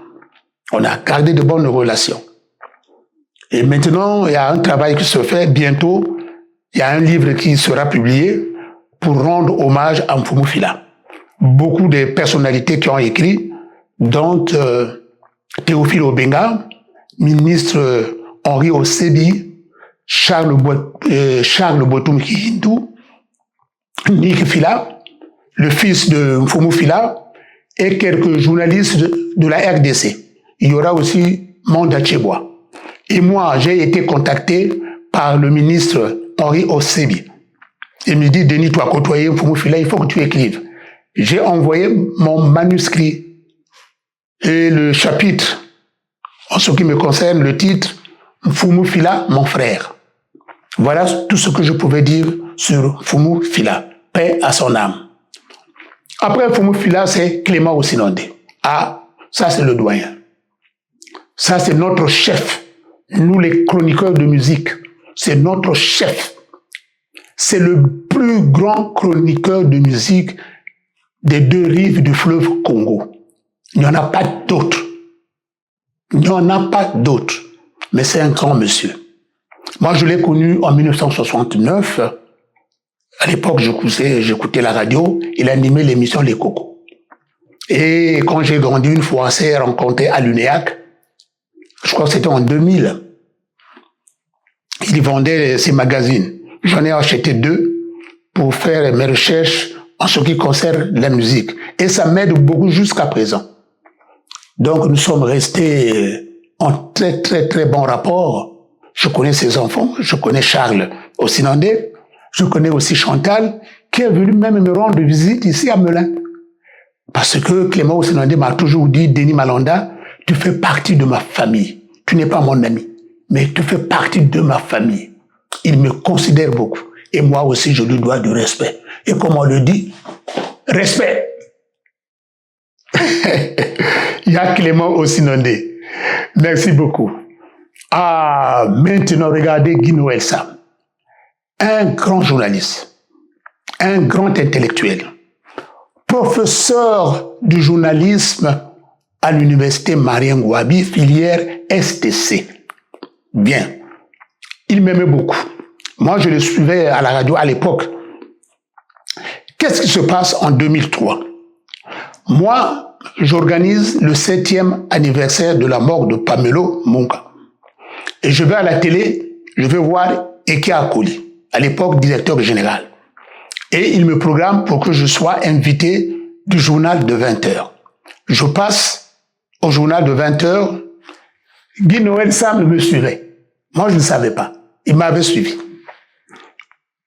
On a gardé de bonnes relations. Et maintenant, il y a un travail qui se fait bientôt. Il y a un livre qui sera publié pour rendre hommage à Fumu Fila. Beaucoup de personnalités qui ont écrit, dont Théophile Obenga, ministre Henri Osebi, Charles Botoum Kiyindou, Nick Fila, le fils de Fumu Fila, et quelques journalistes de la RDC. Il y aura aussi Manda Chebois. Et moi, j'ai été contacté par le ministre Henri Osebi. Il me dit, Denis, tu as côtoyé Fumu Fila, il faut que tu écrives. J'ai envoyé mon manuscrit et le chapitre, en ce qui me concerne, le titre, Fumu Fila, mon frère. Voilà tout ce que je pouvais dire sur Fumu Fila. Paix à son âme. Après Fumu Fila, c'est Clément Ossinondé. Ah, ça c'est le doyen. Ça c'est notre chef. Nous les chroniqueurs de musique, c'est notre chef. C'est le plus grand chroniqueur de musique des deux rives du fleuve Congo. Il n'y en a pas d'autre. Il n'y en a pas d'autre. Mais c'est un grand monsieur. Moi, je l'ai connu en 1969. À l'époque, j'écoutais la radio. Il animait l'émission Les Cocos. Et quand j'ai grandi, une fois, on s'est rencontré à l'UNEAC. Je crois que c'était en 2000. Il vendait ses magazines. J'en ai acheté 2 pour faire mes recherches en ce qui concerne la musique. Et ça m'aide beaucoup jusqu'à présent. Donc, nous sommes restés en très, très, très bon rapport. Je connais ses enfants. Je connais Charles Ossinondé. Je connais aussi Chantal, qui est venue même me rendre visite ici à Melun. Parce que Clément Ossinondé m'a toujours dit, Denis Malonda, tu fais partie de ma famille. Tu n'es pas mon ami, mais tu fais partie de ma famille. Il me considère beaucoup. Et moi aussi, je lui dois du respect. Et comme on le dit, respect. Il y a Clément Ossinondé. Merci beaucoup. Ah, maintenant, regardez Guy Noël Sam. Un grand journaliste, un grand intellectuel, professeur du journalisme à l'université Marien Ngouabi, filière STC. Bien. Il m'aimait beaucoup. Moi, je le suivais à la radio à l'époque. Qu'est-ce qui se passe en 2003? Moi, j'organise le 7e anniversaire de la mort de Pamelo Munga. Et je vais à la télé, je vais voir Eke Akoli, à l'époque directeur général. Et il me programme pour que je sois invité du journal de 20h. Je passe au journal de 20h. Guy Noël Sam me suivait. Moi, je ne savais pas. Il m'avait suivi.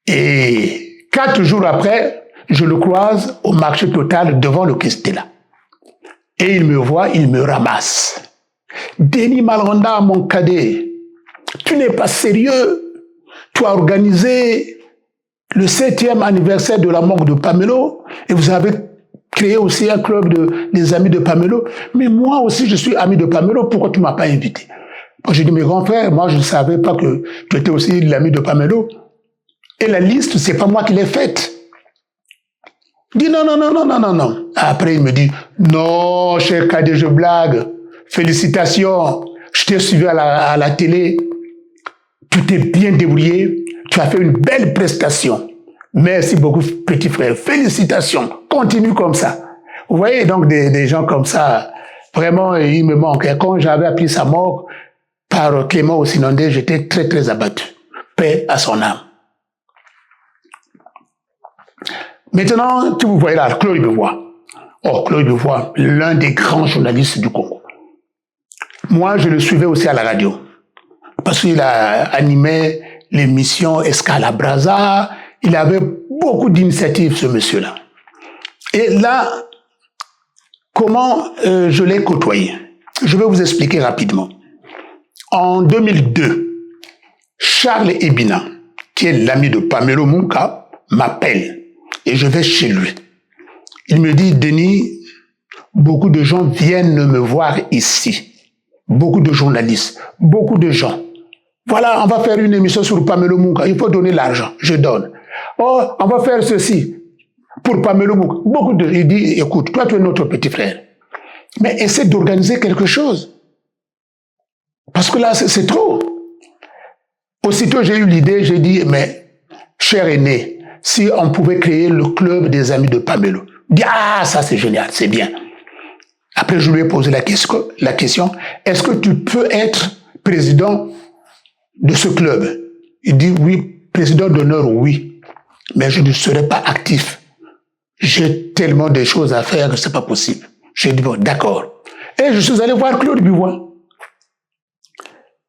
Et 4 jours après, je le croise au marché Total devant le Kestela. Et il me voit, il me ramasse. Denis Malonda, mon cadet, tu n'es pas sérieux. Tu as organisé le 7e anniversaire de la mort de Pamelo, et vous avez créé aussi un club des amis de Pamelo. Mais moi aussi, je suis ami de Pamelo, pourquoi tu ne m'as pas invité? J'ai dit, mes grands frères, moi je ne savais pas que tu étais aussi l'ami de Pamelo. Et la liste, c'est pas moi qui l'ai faite. Il dit, non. Après, il me dit, non, cher Kadé, je blague. Félicitations, je t'ai suivi à la télé. Tu t'es bien débrouillé. Tu as fait une belle prestation. Merci beaucoup, petit frère. Félicitations. Continue comme ça. Vous voyez, donc, des gens comme ça, vraiment, il me manque. Et quand j'avais appris sa mort par Clément Ossinandé, j'étais très, très abattu. Paix à son âme. Maintenant, vous voyez là, Claude Bevois. Oh, Claude Bevois, l'un des grands journalistes du Congo. Moi, je le suivais aussi à la radio. Parce qu'il a animé l'émission Escalabraza. Il avait beaucoup d'initiatives, ce monsieur-là. Et là, comment je l'ai côtoyé? Je vais vous expliquer rapidement. En 2002, Charles Ebina, qui est l'ami de Pamelo Munka, m'appelle et je vais chez lui. Il me dit, Denis, beaucoup de gens viennent me voir ici. Beaucoup de journalistes, beaucoup de gens. Voilà, on va faire une émission sur Pamelo Munka. Il faut donner l'argent. Je donne. Oh, on va faire ceci pour Pamelo Munka. Il dit, écoute, toi, tu es notre petit frère. Mais essaie d'organiser quelque chose. Parce que là, c'est trop. Aussitôt, j'ai eu l'idée, j'ai dit, mais, cher aîné, si on pouvait créer le club des amis de Pamelo. Il dit, ah, ça c'est génial, c'est bien. Après, je lui ai posé la question, est-ce que tu peux être président de ce club? Il dit, oui, président d'honneur, oui, mais je ne serai pas actif. J'ai tellement de choses à faire que c'est pas possible. J'ai dit, bon, d'accord. Et je suis allé voir Claude Bevois.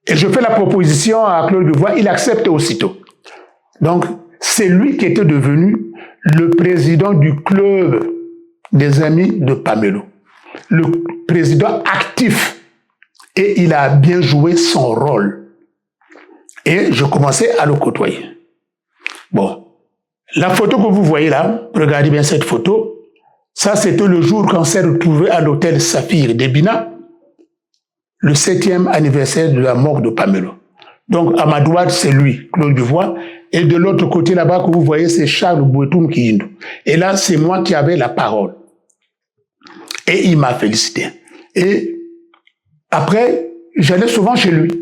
Et je fais la proposition à Claude Bevois, il accepte aussitôt. Donc, c'est lui qui était devenu le président du club des amis de Pamelo. Le président actif. Et il a bien joué son rôle. Et je commençais à le côtoyer. Bon. La photo que vous voyez là, regardez bien cette photo. Ça, c'était le jour qu'on s'est retrouvé à l'hôtel Saphir d'Ebina, le 7e anniversaire de la mort de Pamelo. Donc, à ma droite, c'est lui, Claude Bevois. Et de l'autre côté là-bas que vous voyez, c'est Charles Bouetoum Kiyindo. Et là, c'est moi qui avais la parole. Et il m'a félicité. Et après, j'allais souvent chez lui.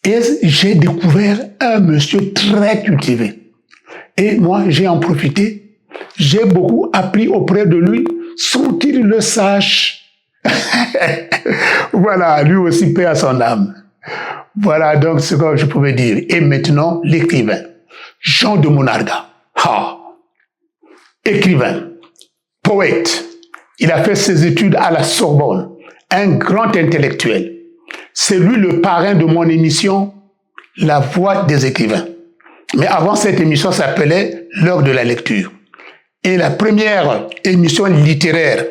Et j'ai découvert un monsieur très cultivé. Et moi, j'ai en profité. J'ai beaucoup appris auprès de lui, sans qu'il le sache. Voilà, lui aussi, paix à son âme. Voilà donc ce que je pouvais dire. Et maintenant, l'écrivain, Jean de Monarga. Écrivain, poète. Il a fait ses études à la Sorbonne. Un grand intellectuel. C'est lui le parrain de mon émission, La Voix des écrivains. Mais avant, cette émission s'appelait L'heure de la lecture. Et la première émission littéraire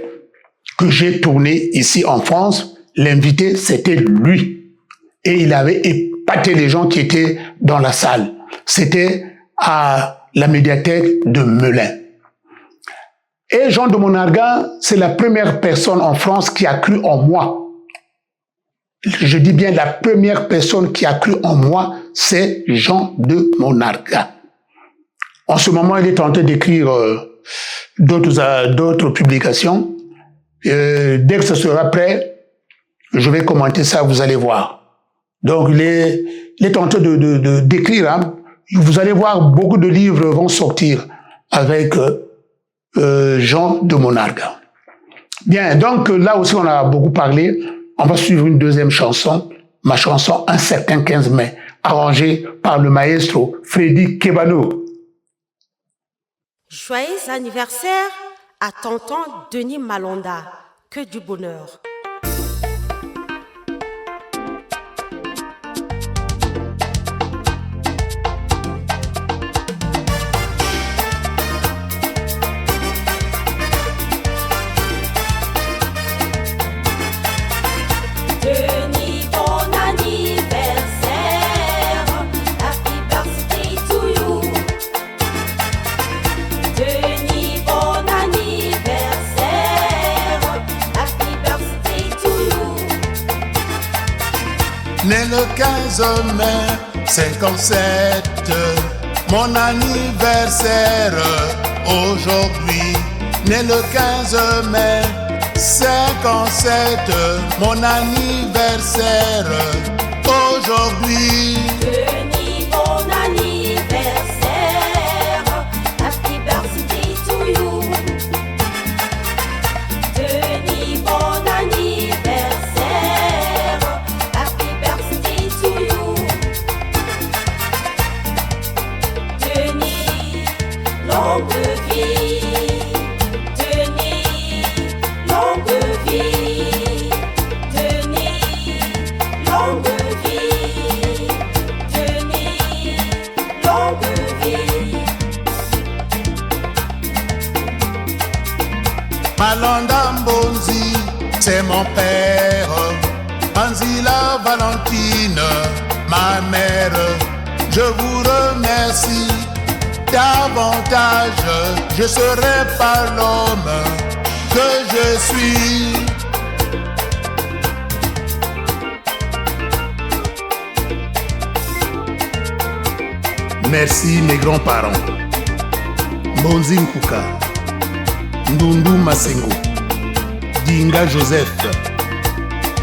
que j'ai tournée ici en France, l'invité, c'était lui. Et il avait épaté les gens qui étaient dans la salle. C'était à la médiathèque de Melun. Et Jean de Monarga, c'est la première personne en France qui a cru en moi. Je dis bien la première personne qui a cru en moi, c'est Jean de Monarga. En ce moment, il est en train d'écrire d'autres publications. Dès que ce sera prêt, je vais commenter ça, vous allez voir. Donc, il est en train d'écrire. Hein. Vous allez voir, beaucoup de livres vont sortir avec Jean de Monarga. Bien, donc là aussi, on a beaucoup parlé. On va suivre une deuxième chanson, ma chanson Un certain 15 mai, arrangée par le maestro Freddy Kebano. Joyeux anniversaire à tonton Denis Malonda. Que du bonheur. Denis, bon anniversaire. Happy birthday to you. le 15 mai 57, mon anniversaire aujourd'hui. Né le 15 mai 57, mon anniversaire aujourd'hui. Denis, bon anniversaire. Happy birthday to you. Denis, bon anniversaire. Happy birthday to you. Denis, longue vie. Denis, longue vie. Denis, longue vie. Denis, longue vie. Malanda Mbonzi, c'est mon père. Anzila Valentine, ma mère. Je vous remercie davantage. Je serai pas l'homme que je suis. Merci mes grands-parents. Mbonzi Nkuka, Ndundu Masengo, Dinga Joseph,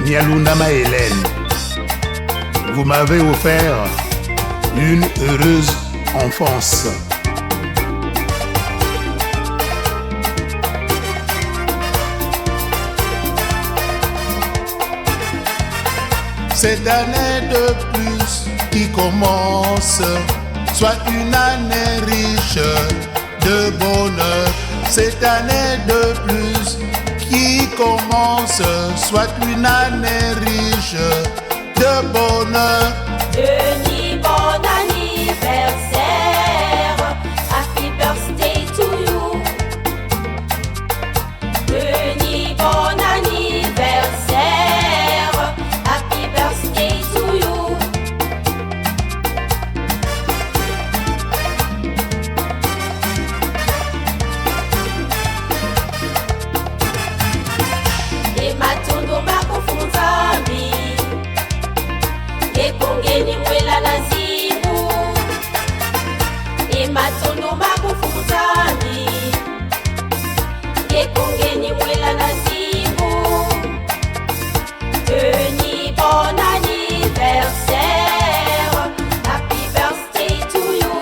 Nialundama Hélène. Vous m'avez offert une heureuse enfance. Cette année de plus qui commence soit une année riche de bonheur. Cette année de plus qui commence soit une année riche de bonheur. Denis, bon anniversaire. Happy birthday to you. Denis, bon anniversaire. Happy birthday to you. Ematondo makufunzami. Ekongeni mwela na zimu. Ematondo makufunzami. Ekongeni mwela na zimu. Denis, bon anniversaire. Happy birthday to you.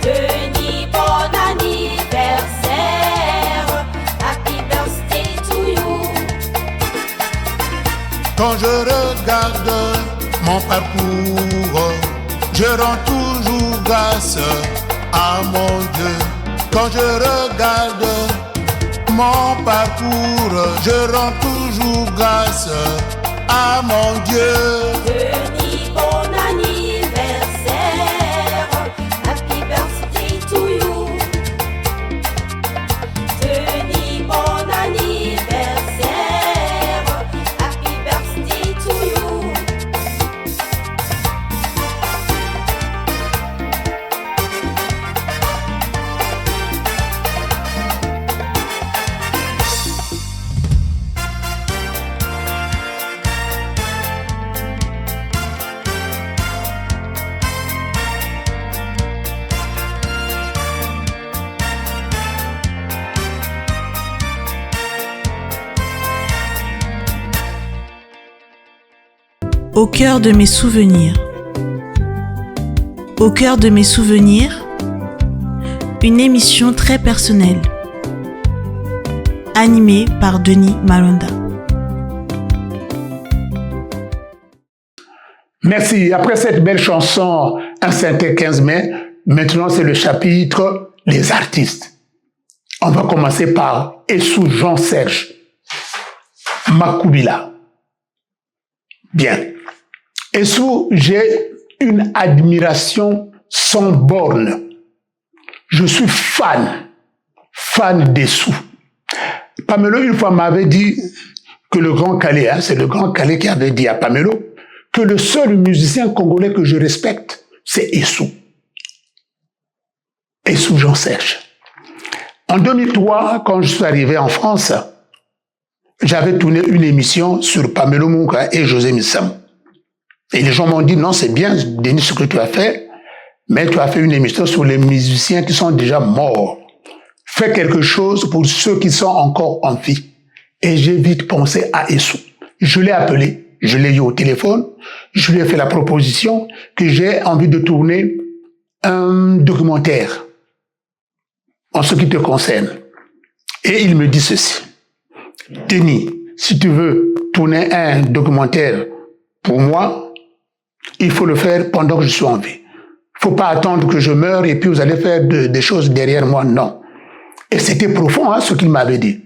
Denis, bon anniversaire. Happy birthday to you. Quand je regarde mon parcours, je rends toujours grâce à mon Dieu. Quand je regarde mon parcours, je rends toujours grâce à mon Dieu. Denis, bon anniversaire. Happy birthday to you. Denis, bon anniversaire. Happy birthday to you. Au cœur de mes souvenirs. Au cœur de mes souvenirs, une émission très personnelle, animée par Denis Malonda. Merci. Après cette belle chanson, Un Saint 15 mai, maintenant c'est le chapitre Les artistes. On va commencer par Essou Jean-Serge Makubila. Bien. Essou, j'ai une admiration sans borne. Je suis fan d'Essou. Pamelo, une fois, m'avait dit que le Grand Calais, c'est le Grand Calais qui avait dit à Pamelo, que le seul musicien congolais que je respecte, c'est Essou. Essou Jean-Serge. En 2003, quand je suis arrivé en France, j'avais tourné une émission sur Pamelo Munga et José Missam. Et les gens m'ont dit, non, c'est bien, Denis, ce que tu as fait, mais tu as fait une émission sur les musiciens qui sont déjà morts. Fais quelque chose pour ceux qui sont encore en vie. Et j'ai vite pensé à Essou. Je l'ai appelé, je l'ai eu au téléphone, je lui ai fait la proposition que j'ai envie de tourner un documentaire en ce qui te concerne. Et il me dit ceci. Denis, si tu veux tourner un documentaire pour moi, il faut le faire pendant que je suis en vie. Il ne faut pas attendre que je meure et puis vous allez faire des choses derrière moi. Non. Et c'était profond, hein, ce qu'il m'avait dit.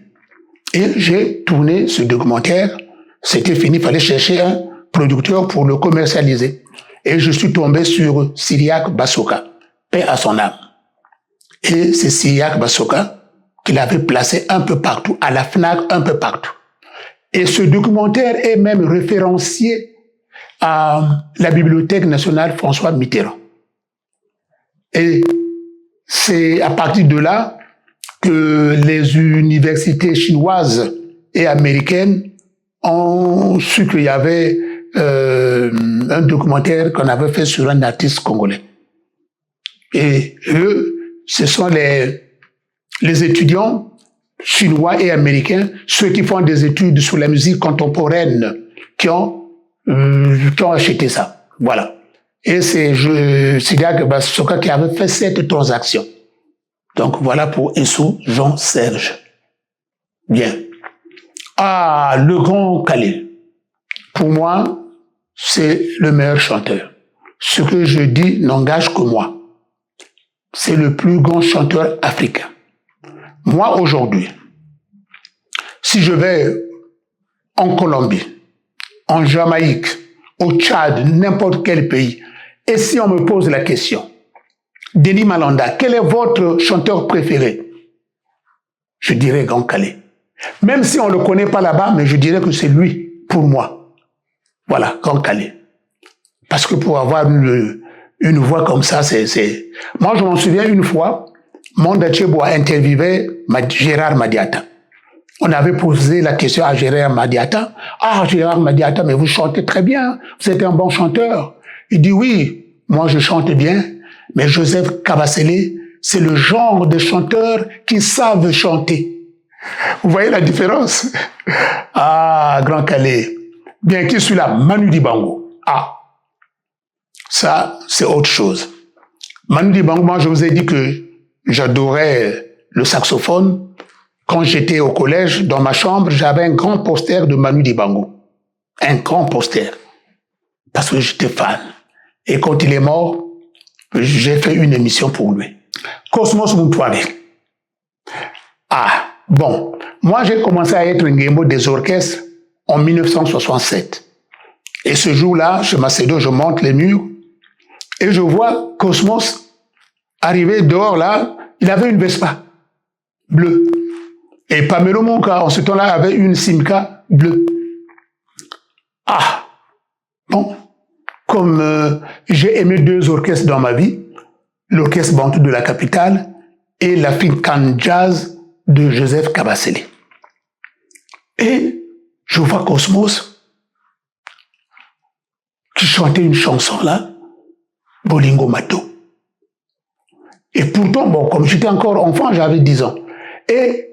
Et j'ai tourné ce documentaire. C'était fini. Il fallait chercher un producteur pour le commercialiser. Et je suis tombé sur Cyriaque Basoka. Paix à son âme. Et c'est Cyriaque Basoka qu'il avait placé un peu partout, à la FNAC, un peu partout. Et ce documentaire est même référencié à la Bibliothèque nationale François Mitterrand. Et c'est à partir de là que les universités chinoises et américaines ont su qu'il y avait un documentaire qu'on avait fait sur un artiste congolais. Et eux, ce sont les étudiants chinois et américains, ceux qui font des études sur la musique contemporaine, qui ont acheté ça. Voilà. Et c'est Cyriaque Basoka qui avait fait cette transaction. Donc voilà pour Essou Jean-Serge. Bien. Ah, le grand Khalil. Pour moi, c'est le meilleur chanteur. Ce que je dis n'engage que moi. C'est le plus grand chanteur africain. Moi, aujourd'hui, si je vais en Colombie, en Jamaïque, au Tchad, n'importe quel pays, et si on me pose la question, Denis Malanda, quel est votre chanteur préféré? Je dirais Grand Calais. Même si on ne le connaît pas là-bas, mais je dirais que c'est lui, pour moi. Voilà, Grand Calais. Parce que pour avoir une voix comme ça, c'est... Moi, je m'en souviens une fois, Monde Achebo a interviewé Gérard Madiata. On avait posé la question à Gérard Madiata. Ah, Gérard Madiata, mais vous chantez très bien, vous êtes un bon chanteur. Il dit oui, moi je chante bien, mais Joseph Kabasele, c'est le genre de chanteurs qui savent chanter. Vous voyez la différence? Ah, Grand Calais. Bien qui suis là, Manu Dibango. Ah, ça, c'est autre chose. Manu Dibango, moi je vous ai dit que j'adorais le saxophone. Quand j'étais au collège, dans ma chambre, j'avais un grand poster de Manu Dibango. Un grand poster. Parce que j'étais fan. Et quand il est mort, j'ai fait une émission pour lui. Cosmos Muntouari. Ah, bon. Moi, j'ai commencé à être Ngembo des orchestres en 1967. Et ce jour-là, chez Macedo, je monte les murs et je vois Cosmos arriver dehors là. Il avait une Vespa bleue. Et Pamelo Munga, en ce temps-là, avait une Simca bleue. Ah, bon. Comme j'ai aimé deux orchestres dans ma vie, l'orchestre Bantou de la capitale et l'African Jazz de Joseph Kabasele. Et je vois Cosmos qui chantait une chanson là, Bolingo Mato. Et pourtant, bon, comme j'étais encore enfant, j'avais 10 ans. Et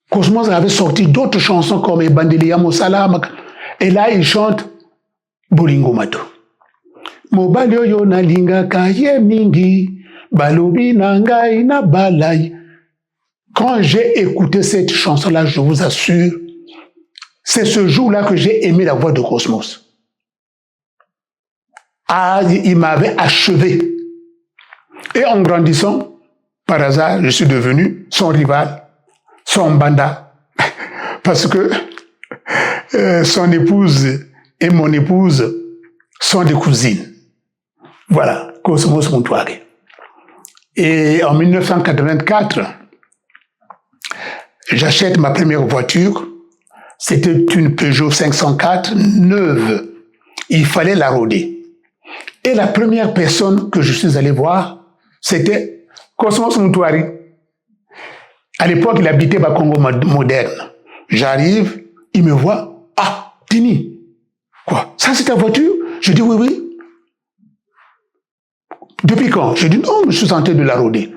Cosmos avait sorti d'autres chansons comme Ebandelia Mosalam. Et là, il chante Bolingo Mato. Mobali oyo na linga kaye mingi, balobi nangai na balai. Quand j'ai écouté cette chanson-là, je vous assure, c'est ce jour-là que j'ai aimé la voix de Cosmos. Ah, il m'avait achevé. Et en grandissant, par hasard, je suis devenu son rival, son banda. Parce que son épouse et mon épouse sont des cousines. Voilà, Cosmos Muntouari. Et en 1984, j'achète ma première voiture. C'était une Peugeot 504 neuve. Il fallait la rôder. Et la première personne que je suis allé voir, c'était Cosmos Muntouari. À l'époque, il habitait Bakongo moderne. J'arrive, il me voit. Ah, Denis, quoi? Ça, c'est ta voiture? Je dis oui, oui. Depuis quand? Je dis non, je suis en train de la rôder.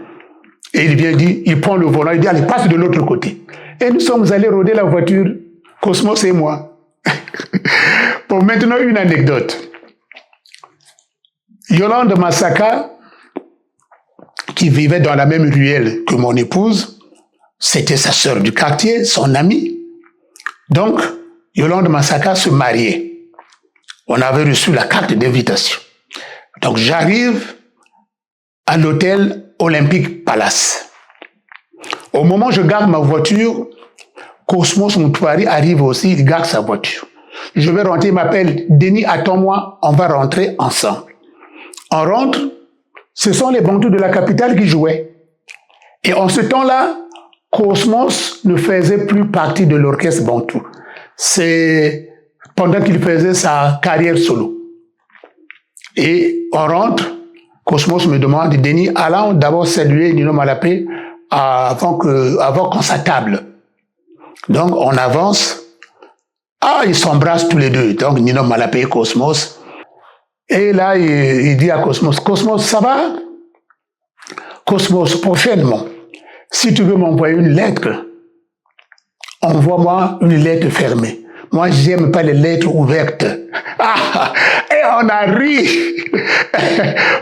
Et il vient dire, il prend le volant, il dit, allez, passe de l'autre côté. Et nous sommes allés rôder la voiture, Cosmos et moi. Bon, maintenant, une anecdote. Yolande Massaka, qui vivait dans la même ruelle que mon épouse, c'était sa sœur du quartier, son amie. Donc, Yolande Massaka se mariait. On avait reçu la carte d'invitation. Donc, j'arrive à l'hôtel Olympique Palace. Au moment où je garde ma voiture, Cosmos Moutouari arrive aussi, il garde sa voiture. Je vais rentrer, il m'appelle, Denis, attends-moi, on va rentrer ensemble. On rentre, ce sont les bantous de la capitale qui jouaient. Et en ce temps-là, Cosmos ne faisait plus partie de l'orchestre bantou. C'est pendant qu'il faisait sa carrière solo. Et on rentre, Cosmos me demande, Denis, allons d'abord saluer Nino Malapé avant qu'on s'attable. Donc on avance. Ah, ils s'embrassent tous les deux. Donc Nino Malapé et Cosmos. Et là, il dit à Cosmos, Cosmos, ça va? Cosmos, prochainement, si tu veux m'envoyer une lettre, envoie-moi une lettre fermée. Moi, j'aime pas les lettres ouvertes. Ah, et on a ri.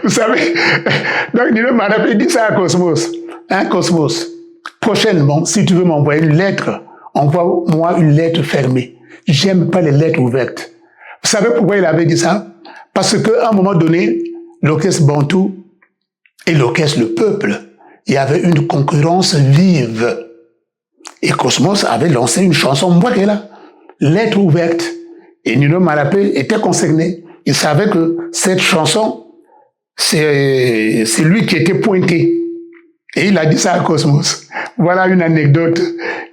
Vous savez, donc Nino Malapé dit ça à Cosmos. Hein, Cosmos, prochainement, si tu veux m'envoyer une lettre, envoie-moi une lettre fermée. J'aime pas les lettres ouvertes. Vous savez pourquoi il avait dit ça? Parce qu'à un moment donné, l'orchestre bantou et l'orchestre Le Peuple, il y avait une concurrence vive. Et Cosmos avait lancé une chanson, moi qui est là, lettre ouverte. Et Nino Malapé était concerné. Il savait que cette chanson, c'est lui qui était pointé. Et il a dit ça à Cosmos. Voilà une anecdote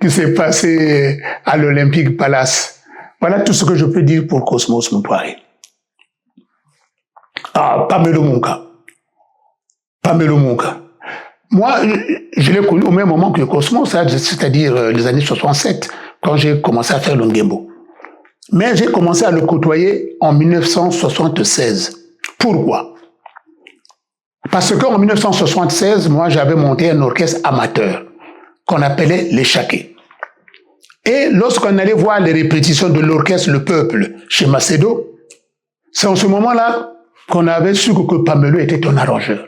qui s'est passée à l'Olympique Palace. Voilà tout ce que je peux dire pour Cosmos Moutouari. Ah, Pamelo Munga. Pamelo Munga. Moi, je l'ai connu au même moment que Cosmos, c'est-à-dire les années 67, quand j'ai commencé à faire le Ngembo. Mais j'ai commencé à le côtoyer en 1976. Pourquoi? Parce qu'en 1976, moi, j'avais monté un orchestre amateur qu'on appelait les Chaquets. Et lorsqu'on allait voir les répétitions de l'orchestre Le Peuple chez Macedo, c'est en ce moment-là qu'on avait su que Pamelo était un arrangeur.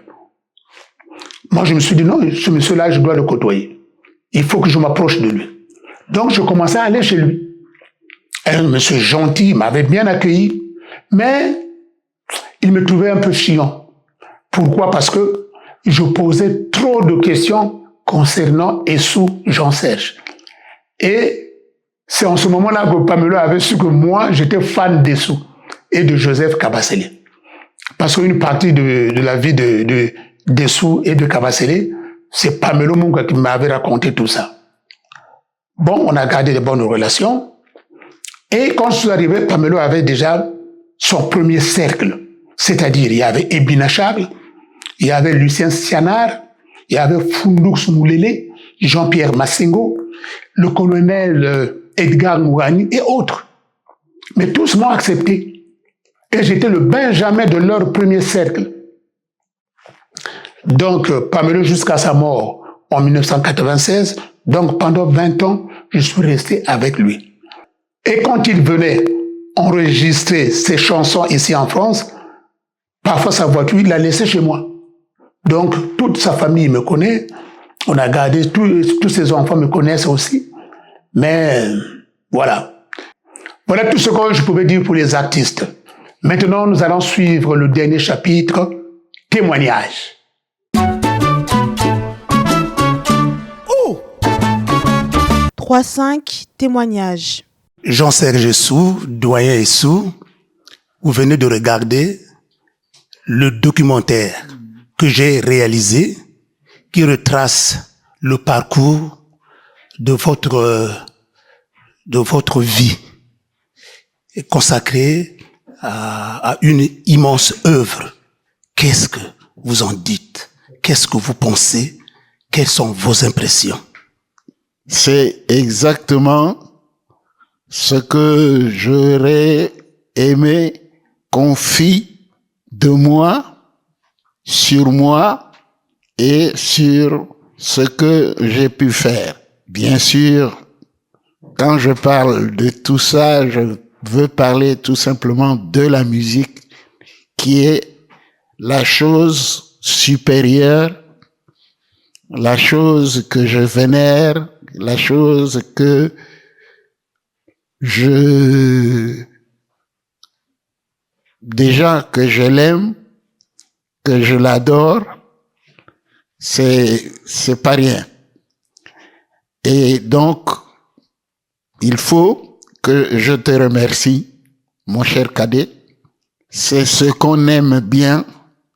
Moi, je me suis dit, non, ce monsieur-là, je dois le côtoyer. Il faut que je m'approche de lui. Donc, je commençais à aller chez lui. Un monsieur gentil m'avait bien accueilli, mais il me trouvait un peu chiant. Pourquoi? Parce que je posais trop de questions concernant Essou Jean-Serge. Et c'est en ce moment-là que Pamelo avait su que moi, j'étais fan d'Essou et de Joseph Kabasele. Parce qu'une partie de la vie d'Essou et de Kabasele, c'est Pamelo Munga qui m'avait raconté tout ça. Bon, on a gardé de bonnes relations. Et quand je suis arrivé, Pamelo avait déjà son premier cercle. C'est-à-dire, il y avait Ebina Charles, il y avait Lucien Sianard, il y avait Fundoux Moulele, Jean-Pierre Massengo, le colonel Edgar Mourani et autres. Mais tous m'ont accepté. Et j'étais le benjamin de leur premier cercle. Donc, Pamelo jusqu'à sa mort en 1996, donc pendant 20 ans, je suis resté avec lui. Et quand il venait enregistrer ses chansons ici en France, parfois sa voiture, il l'a laissée chez moi. Donc, toute sa famille me connaît. On a gardé, tous ses enfants me connaissent aussi. Mais, voilà. Voilà tout ce que je pouvais dire pour les artistes. Maintenant, nous allons suivre le dernier chapitre, témoignage. 3-5 témoignages. Jean-Serge Essou, doyen Essou, vous venez de regarder le documentaire que j'ai réalisé qui retrace le parcours de votre vie consacrée à une immense œuvre. Qu'est-ce que vous en dites? Qu'est-ce que vous pensez? Quelles sont vos impressions? C'est exactement ce que j'aurais aimé qu'on fît de moi, sur moi et sur ce que j'ai pu faire. Bien sûr, quand je parle de tout ça, je veux parler tout simplement de la musique, qui est la chose supérieure, la chose que je vénère, la chose que déjà que je l'aime, que je l'adore, c'est pas rien. Et donc, il faut que je te remercie, mon cher cadet. C'est ce qu'on aime bien,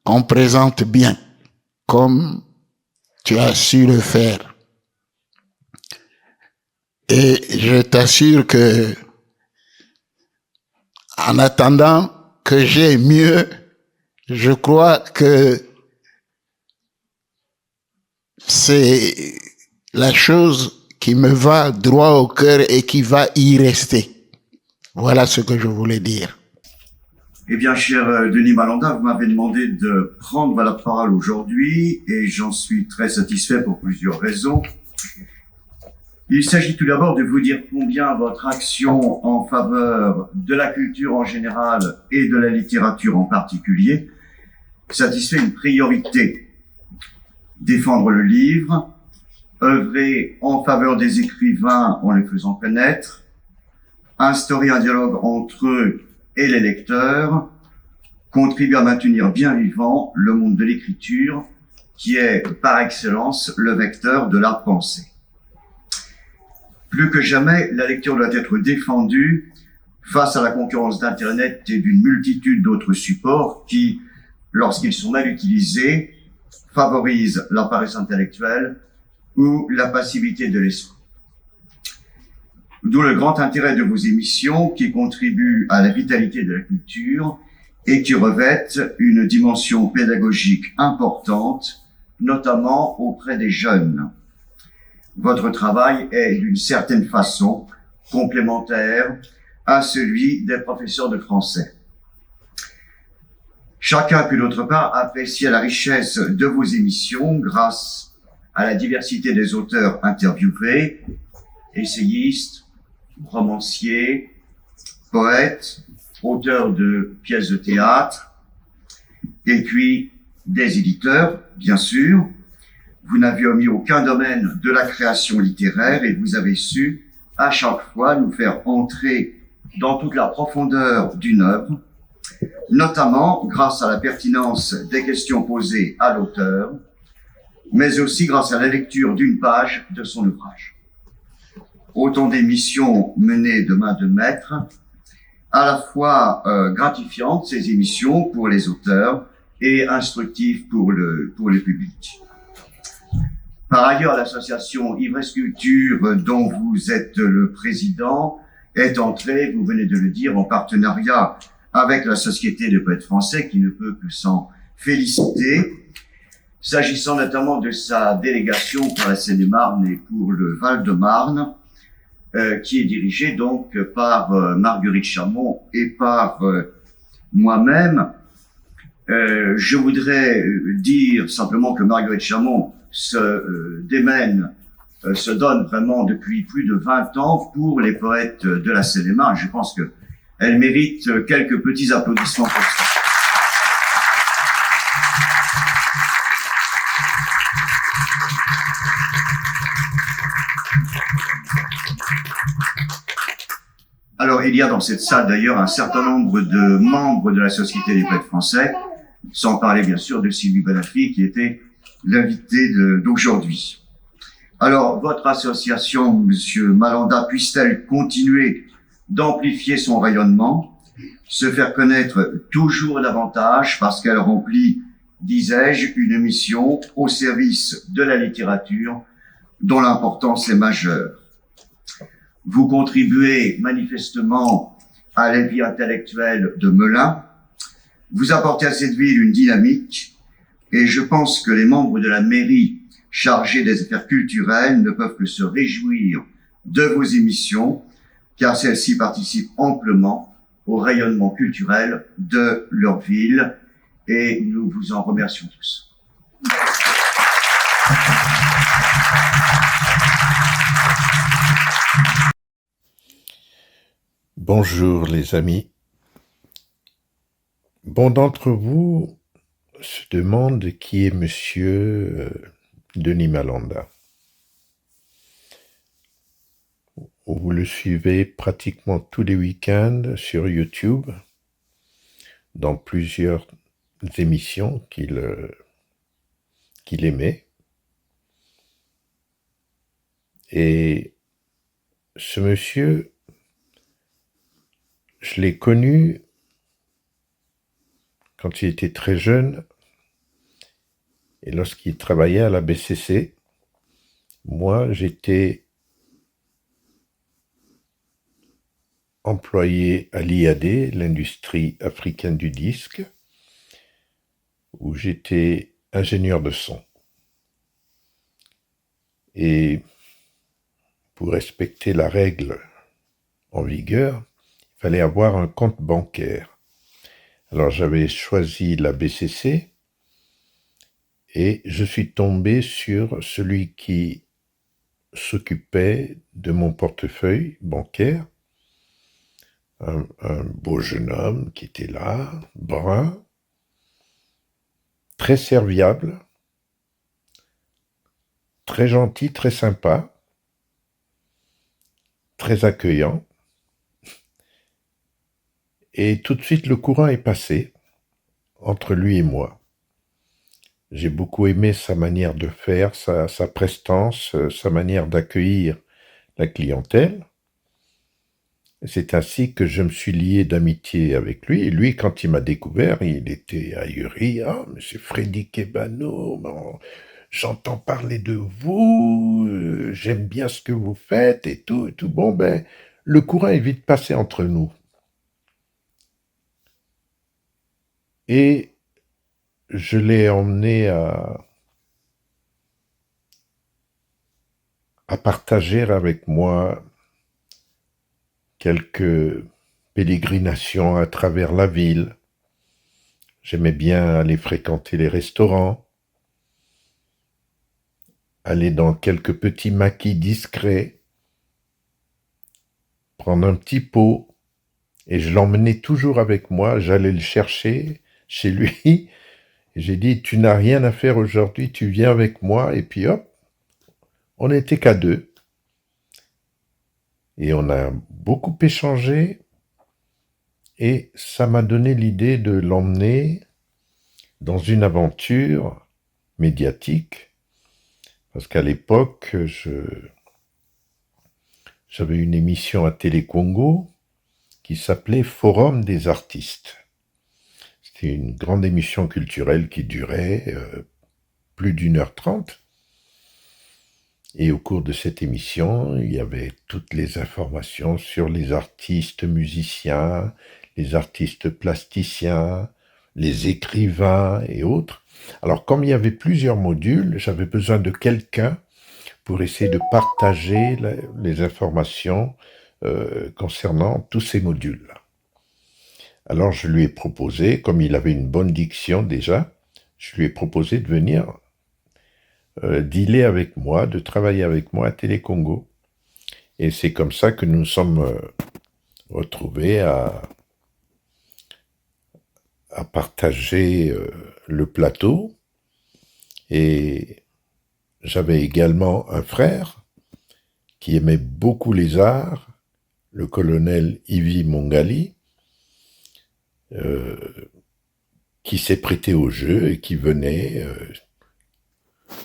qu'on présente bien, comme tu as su le faire. Et je t'assure que, en attendant que j'ai mieux, je crois que c'est la chose qui me va droit au cœur et qui va y rester. Voilà ce que je voulais dire. Eh bien, cher Denis Malanda, vous m'avez demandé de prendre la parole aujourd'hui et j'en suis très satisfait pour plusieurs raisons. Il s'agit tout d'abord de vous dire combien votre action en faveur de la culture en général et de la littérature en particulier satisfait une priorité. Défendre le livre, œuvrer en faveur des écrivains en les faisant connaître, instaurer un dialogue entre eux et les lecteurs, contribuer à maintenir bien vivant le monde de l'écriture qui est par excellence le vecteur de la pensée. Plus que jamais, la lecture doit être défendue face à la concurrence d'Internet et d'une multitude d'autres supports qui, lorsqu'ils sont mal utilisés, favorisent la paresse intellectuelle ou la passivité de l'esprit. D'où le grand intérêt de vos émissions qui contribuent à la vitalité de la culture et qui revêtent une dimension pédagogique importante, notamment auprès des jeunes. Votre travail est d'une certaine façon complémentaire à celui des professeurs de français. Chacun peut d'autre part apprécier la richesse de vos émissions grâce à la diversité des auteurs interviewés, essayistes, romanciers, poètes, auteurs de pièces de théâtre, et puis des éditeurs, bien sûr. Vous n'avez omis aucun domaine de la création littéraire et vous avez su, à chaque fois, nous faire entrer dans toute la profondeur d'une œuvre, notamment grâce à la pertinence des questions posées à l'auteur, mais aussi grâce à la lecture d'une page de son ouvrage. Autant d'émissions menées de main de maître, à la fois gratifiantes, ces émissions pour les auteurs, et instructives pour le public. Par ailleurs, l'association Ivresse Culture, dont vous êtes le président, est entrée, vous venez de le dire, en partenariat avec la Société des poètes français, qui ne peut que s'en féliciter, s'agissant notamment de sa délégation pour la Seine-et-Marne et pour le Val-de-Marne, qui est dirigée donc par Marguerite Chamon et par moi-même. Je voudrais dire simplement que Marguerite Chamon se démène, se donne vraiment depuis plus de 20 ans pour les poètes de la Seine-et-Marne. Je pense que elle mérite quelques petits applaudissements pour ça. Alors, il y a dans cette salle d'ailleurs un certain nombre de membres de la Société des poètes français, sans parler bien sûr de Sylvie Bonafide qui était l'invité d'aujourd'hui. Alors, votre association, Monsieur Malanda, puisse-t-elle continuer d'amplifier son rayonnement, se faire connaître toujours davantage parce qu'elle remplit, disais-je, une mission au service de la littérature dont l'importance est majeure. Vous contribuez manifestement à la vie intellectuelle de Melun. Vous apportez à cette ville une dynamique et je pense que les membres de la mairie chargés des affaires culturelles ne peuvent que se réjouir de vos émissions car celles-ci participent amplement au rayonnement culturel de leur ville et nous vous en remercions tous. Bonjour les amis. Bon d'entre vous se demande qui est monsieur Denis Malanda. Vous le suivez pratiquement tous les week-ends sur YouTube, dans plusieurs émissions qu'il émet. Et ce monsieur, je l'ai connu quand il était très jeune et lorsqu'il travaillait à la BCC. Moi, j'étais employé à l'IAD, l'industrie africaine du disque, où j'étais ingénieur de son. Et pour respecter la règle en vigueur, il fallait avoir un compte bancaire. Alors j'avais choisi la BCC et je suis tombé sur celui qui s'occupait de mon portefeuille bancaire, un beau jeune homme qui était là, brun, très serviable, très gentil, très sympa, très accueillant. Et tout de suite, le courant est passé entre lui et moi. J'ai beaucoup aimé sa manière de faire, sa prestance, sa manière d'accueillir la clientèle. C'est ainsi que je me suis lié d'amitié avec lui. Et lui, quand il m'a découvert, il était ahuri. « Ah, monsieur Freddy Kebano, j'entends parler de vous, j'aime bien ce que vous faites et tout, et tout. » Bon, ben, le courant est vite passé entre nous. Et je l'ai emmené à partager avec moi quelques pérégrinations à travers la ville. J'aimais bien aller fréquenter les restaurants, aller dans quelques petits maquis discrets, prendre un petit pot, et je l'emmenais toujours avec moi, j'allais le chercher chez lui. J'ai dit, tu n'as rien à faire aujourd'hui, tu viens avec moi. Et puis hop, on n'était qu'à deux. Et on a beaucoup échangé. Et ça m'a donné l'idée de l'emmener dans une aventure médiatique. Parce qu'à l'époque, j'avais une émission à Télé Congo qui s'appelait Forum des artistes. C'était une grande émission culturelle qui durait plus d'1h30. Et au cours de cette émission, il y avait toutes les informations sur les artistes musiciens, les artistes plasticiens, les écrivains et autres. Alors, comme il y avait plusieurs modules, j'avais besoin de quelqu'un pour essayer de partager les informations concernant tous ces modules-là. Alors je lui ai proposé, comme il avait une bonne diction déjà, je lui ai proposé de venir dealer avec moi, de travailler avec moi à Télé Congo. Et c'est comme ça que nous nous sommes retrouvés à partager le plateau. Et j'avais également un frère qui aimait beaucoup les arts, le colonel Ivi Mongali, qui s'est prêté au jeu et qui venait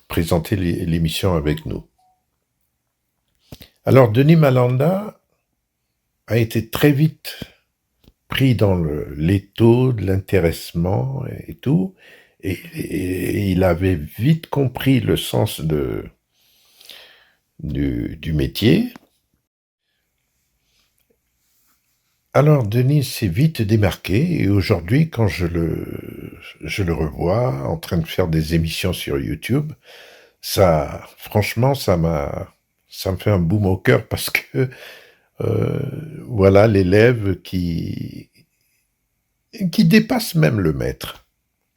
présenter l'émission avec nous. Alors Denis Malanda a été très vite pris dans l'étau de l'intéressement et tout, et il avait vite compris le sens du métier. Alors Denis s'est vite démarqué et aujourd'hui, quand je le revois en train de faire des émissions sur YouTube, franchement, ça me fait un boum au cœur parce que voilà l'élève qui dépasse même le maître.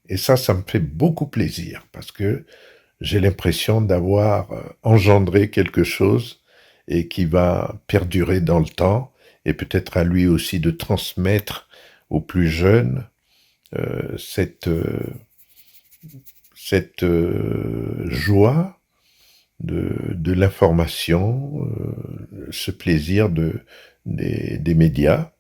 Et ça me fait beaucoup plaisir parce que j'ai l'impression d'avoir engendré quelque chose et qui va perdurer dans le temps et peut-être à lui aussi de transmettre aux plus jeunes cette joie de l'information, ce plaisir des médias.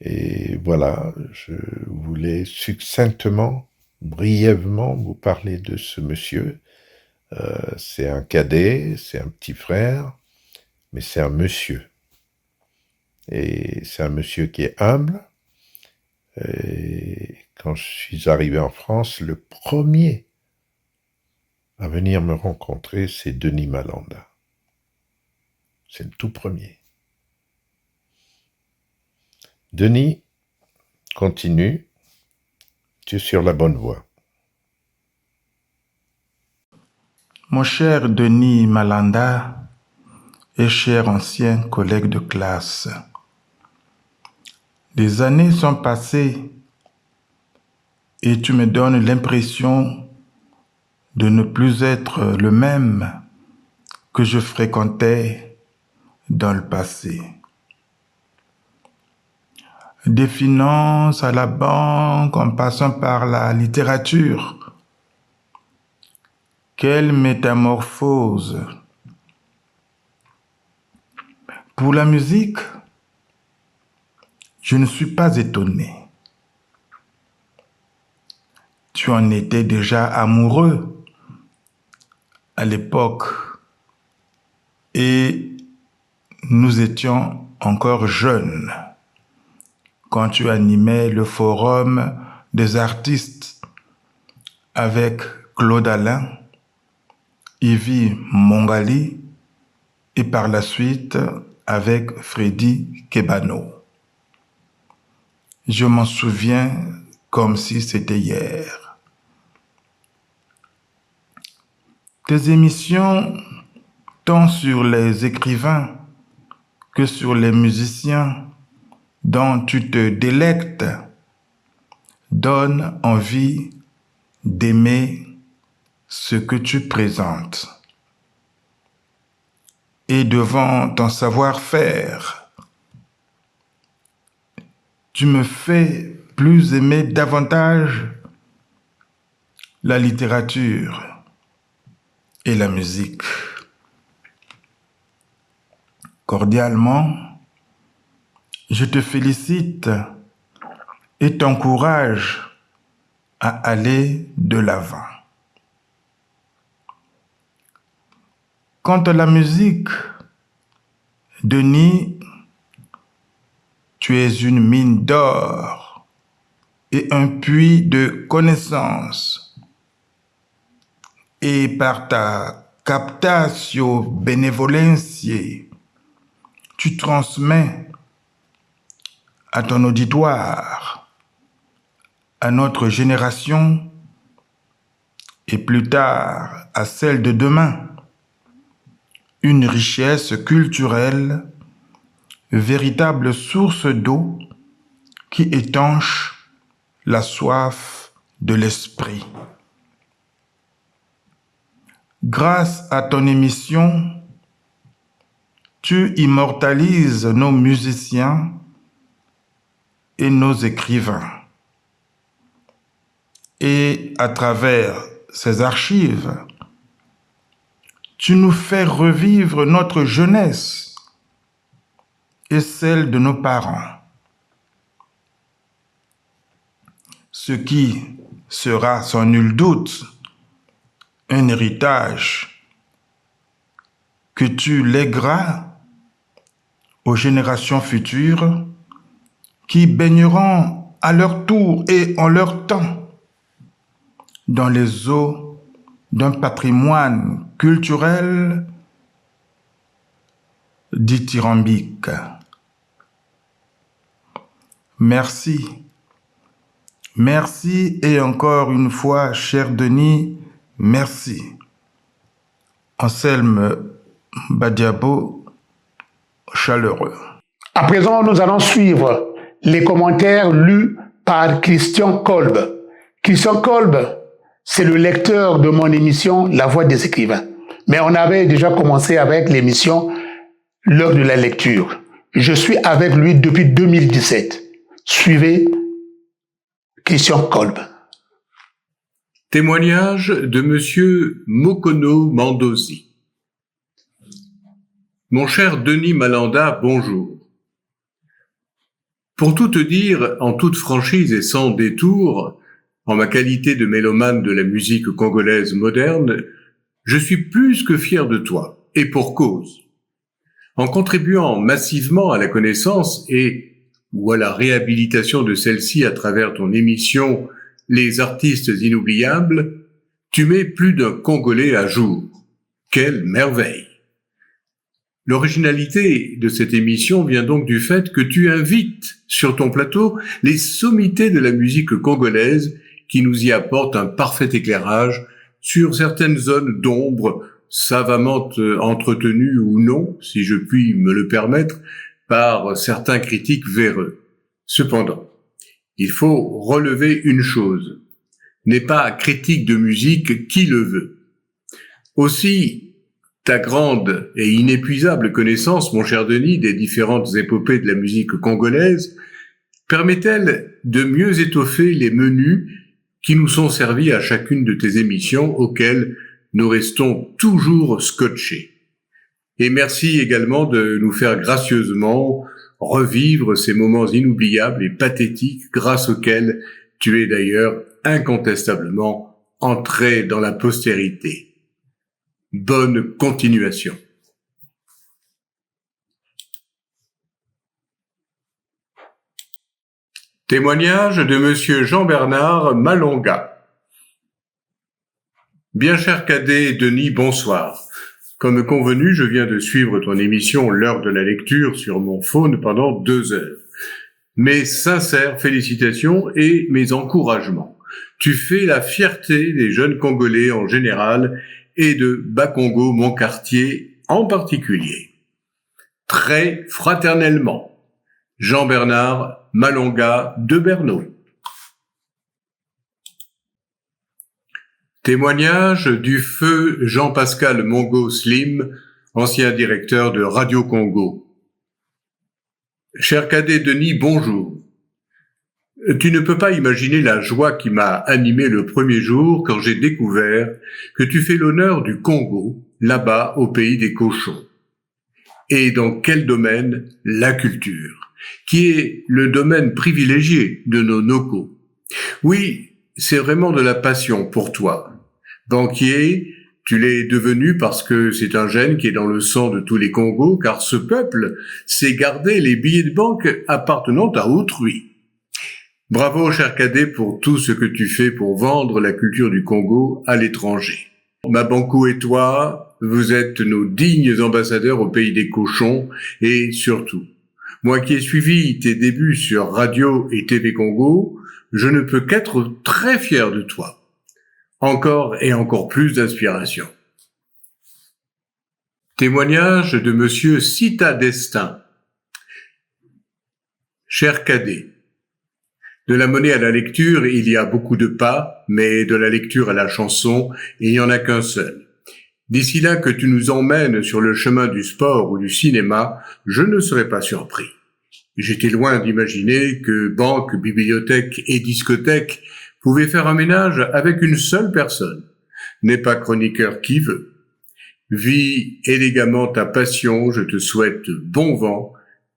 Et voilà, je voulais succinctement, brièvement vous parler de ce monsieur. C'est un cadet, c'est un petit frère, mais c'est un monsieur. Et c'est un monsieur qui est humble. Et quand je suis arrivé en France, le premier à venir me rencontrer, c'est Denis Malanda. C'est le tout premier. Denis, continue, tu es sur la bonne voie. Mon cher Denis Malanda et cher ancien collègue de classe, des années sont passées et tu me donnes l'impression de ne plus être le même que je fréquentais dans le passé. Des finances à la banque en passant par la littérature. Quelle métamorphose! Pour la musique, je ne suis pas étonné. Tu en étais déjà amoureux à l'époque et nous étions encore jeunes quand tu animais le forum des artistes avec Claude Alain, Yvi Mongali et par la suite avec Freddy Kebano. Je m'en souviens comme si c'était hier. Tes émissions, tant sur les écrivains que sur les musiciens dont tu te délectes, donnent envie d'aimer ce que tu présentes. Et devant ton savoir-faire, tu me fais plus aimer davantage la littérature et la musique. Cordialement, je te félicite et t'encourage à aller de l'avant. Quant à la musique, Denis, tu es une mine d'or et un puits de connaissances. Et par ta captatio benevolentiae, tu transmets à ton auditoire, à notre génération et plus tard à celle de demain, une richesse culturelle, véritable source d'eau qui étanche la soif de l'esprit. Grâce à ton émission, tu immortalises nos musiciens et nos écrivains. Et à travers ces archives, tu nous fais revivre notre jeunesse et celle de nos parents. Ce qui sera sans nul doute un héritage que tu lègueras aux générations futures qui baigneront à leur tour et en leur temps dans les eaux d'un patrimoine culturel dithyrambique. Merci. Merci et encore une fois, cher Denis, merci. Anselme Badiabo, chaleureux. À présent, nous allons suivre les commentaires lus par Christian Kolb. Christian Kolb, c'est le lecteur de mon émission La Voix des écrivains. Mais on avait déjà commencé avec l'émission L'heure de la lecture. Je suis avec lui depuis 2017. Suivez Christian Kolb. Témoignage de Monsieur Mokono Mandozi. Mon cher Denis Malanda, bonjour. Pour tout te dire, en toute franchise et sans détour, en ma qualité de mélomane de la musique congolaise moderne, je suis plus que fier de toi, et pour cause. En contribuant massivement à la connaissance ou à la réhabilitation de celle-ci à travers ton émission Les artistes inoubliables, tu mets plus d'un Congolais à jour. Quelle merveille! L'originalité de cette émission vient donc du fait que tu invites sur ton plateau les sommités de la musique congolaise qui nous y apportent un parfait éclairage sur certaines zones d'ombre savamment entretenues ou non, si je puis me le permettre, par certains critiques véreux. Cependant, il faut relever une chose, n'est pas critique de musique qui le veut. Aussi, ta grande et inépuisable connaissance, mon cher Denis, des différentes épopées de la musique congolaise, permet-elle de mieux étoffer les menus qui nous sont servis à chacune de tes émissions auxquelles nous restons toujours scotchés. Et merci également de nous faire gracieusement revivre ces moments inoubliables et pathétiques grâce auxquels tu es d'ailleurs incontestablement entré dans la postérité. Bonne continuation. Témoignage de Monsieur Jean-Bernard Malonga. Bien cher cadet Denis, bonsoir. Comme convenu, je viens de suivre ton émission L'heure de la lecture sur mon phone pendant 2 heures. Mes sincères félicitations et mes encouragements. Tu fais la fierté des jeunes Congolais en général et de Bakongo, mon quartier, en particulier. Très fraternellement, Jean-Bernard Malonga de Bernaud. Témoignage du feu Jean-Pascal Mongo Slim, ancien directeur de Radio Congo. Cher cadet Denis, bonjour. Tu ne peux pas imaginer la joie qui m'a animé le premier jour quand j'ai découvert que tu fais l'honneur du Congo, là-bas au pays des cochons. Et dans quel domaine? La culture, qui est le domaine privilégié de nos Noko. Oui, c'est vraiment de la passion pour toi. Banquier, tu l'es devenu parce que c'est un gène qui est dans le sang de tous les Congos, car ce peuple sait garder les billets de banque appartenant à autrui. Bravo, cher cadet, pour tout ce que tu fais pour vendre la culture du Congo à l'étranger. Mabankou et toi, vous êtes nos dignes ambassadeurs au pays des cochons, et surtout, moi qui ai suivi tes débuts sur Radio et TV Congo, je ne peux qu'être très fier de toi. Encore et encore plus d'inspiration. Témoignage de Monsieur Cita Destin. Cher cadet, de la monnaie à la lecture, il y a beaucoup de pas, mais de la lecture à la chanson, il n'y en a qu'un seul. D'ici là que tu nous emmènes sur le chemin du sport ou du cinéma, je ne serais pas surpris. J'étais loin d'imaginer que banque, bibliothèque et discothèque pouvaient faire un ménage avec une seule personne. N'est pas chroniqueur qui veut. Vis élégamment ta passion, je te souhaite bon vent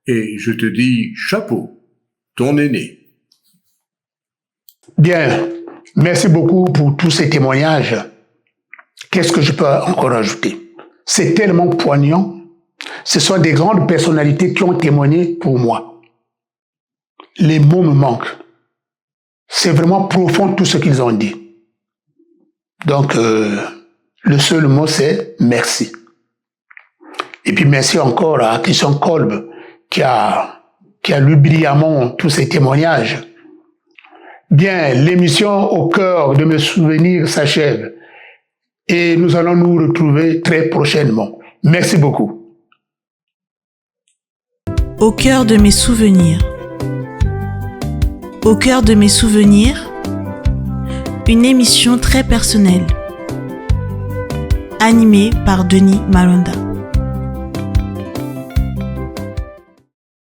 et je te dis chapeau, ton aîné. Bien, merci beaucoup pour tous ces témoignages. Qu'est-ce que je peux encore ajouter? C'est tellement poignant. Ce sont des grandes personnalités qui ont témoigné pour moi. Les mots me manquent. C'est vraiment profond tout ce qu'ils ont dit. Donc, le seul mot, c'est merci. Et puis, merci encore à Christian Kolb qui a lu brillamment tous ces témoignages. Bien, l'émission Au cœur de mes souvenirs s'achève et nous allons nous retrouver très prochainement. Merci beaucoup. Au cœur de mes souvenirs. Au cœur de mes souvenirs, une émission très personnelle, animée par Denis Malonda.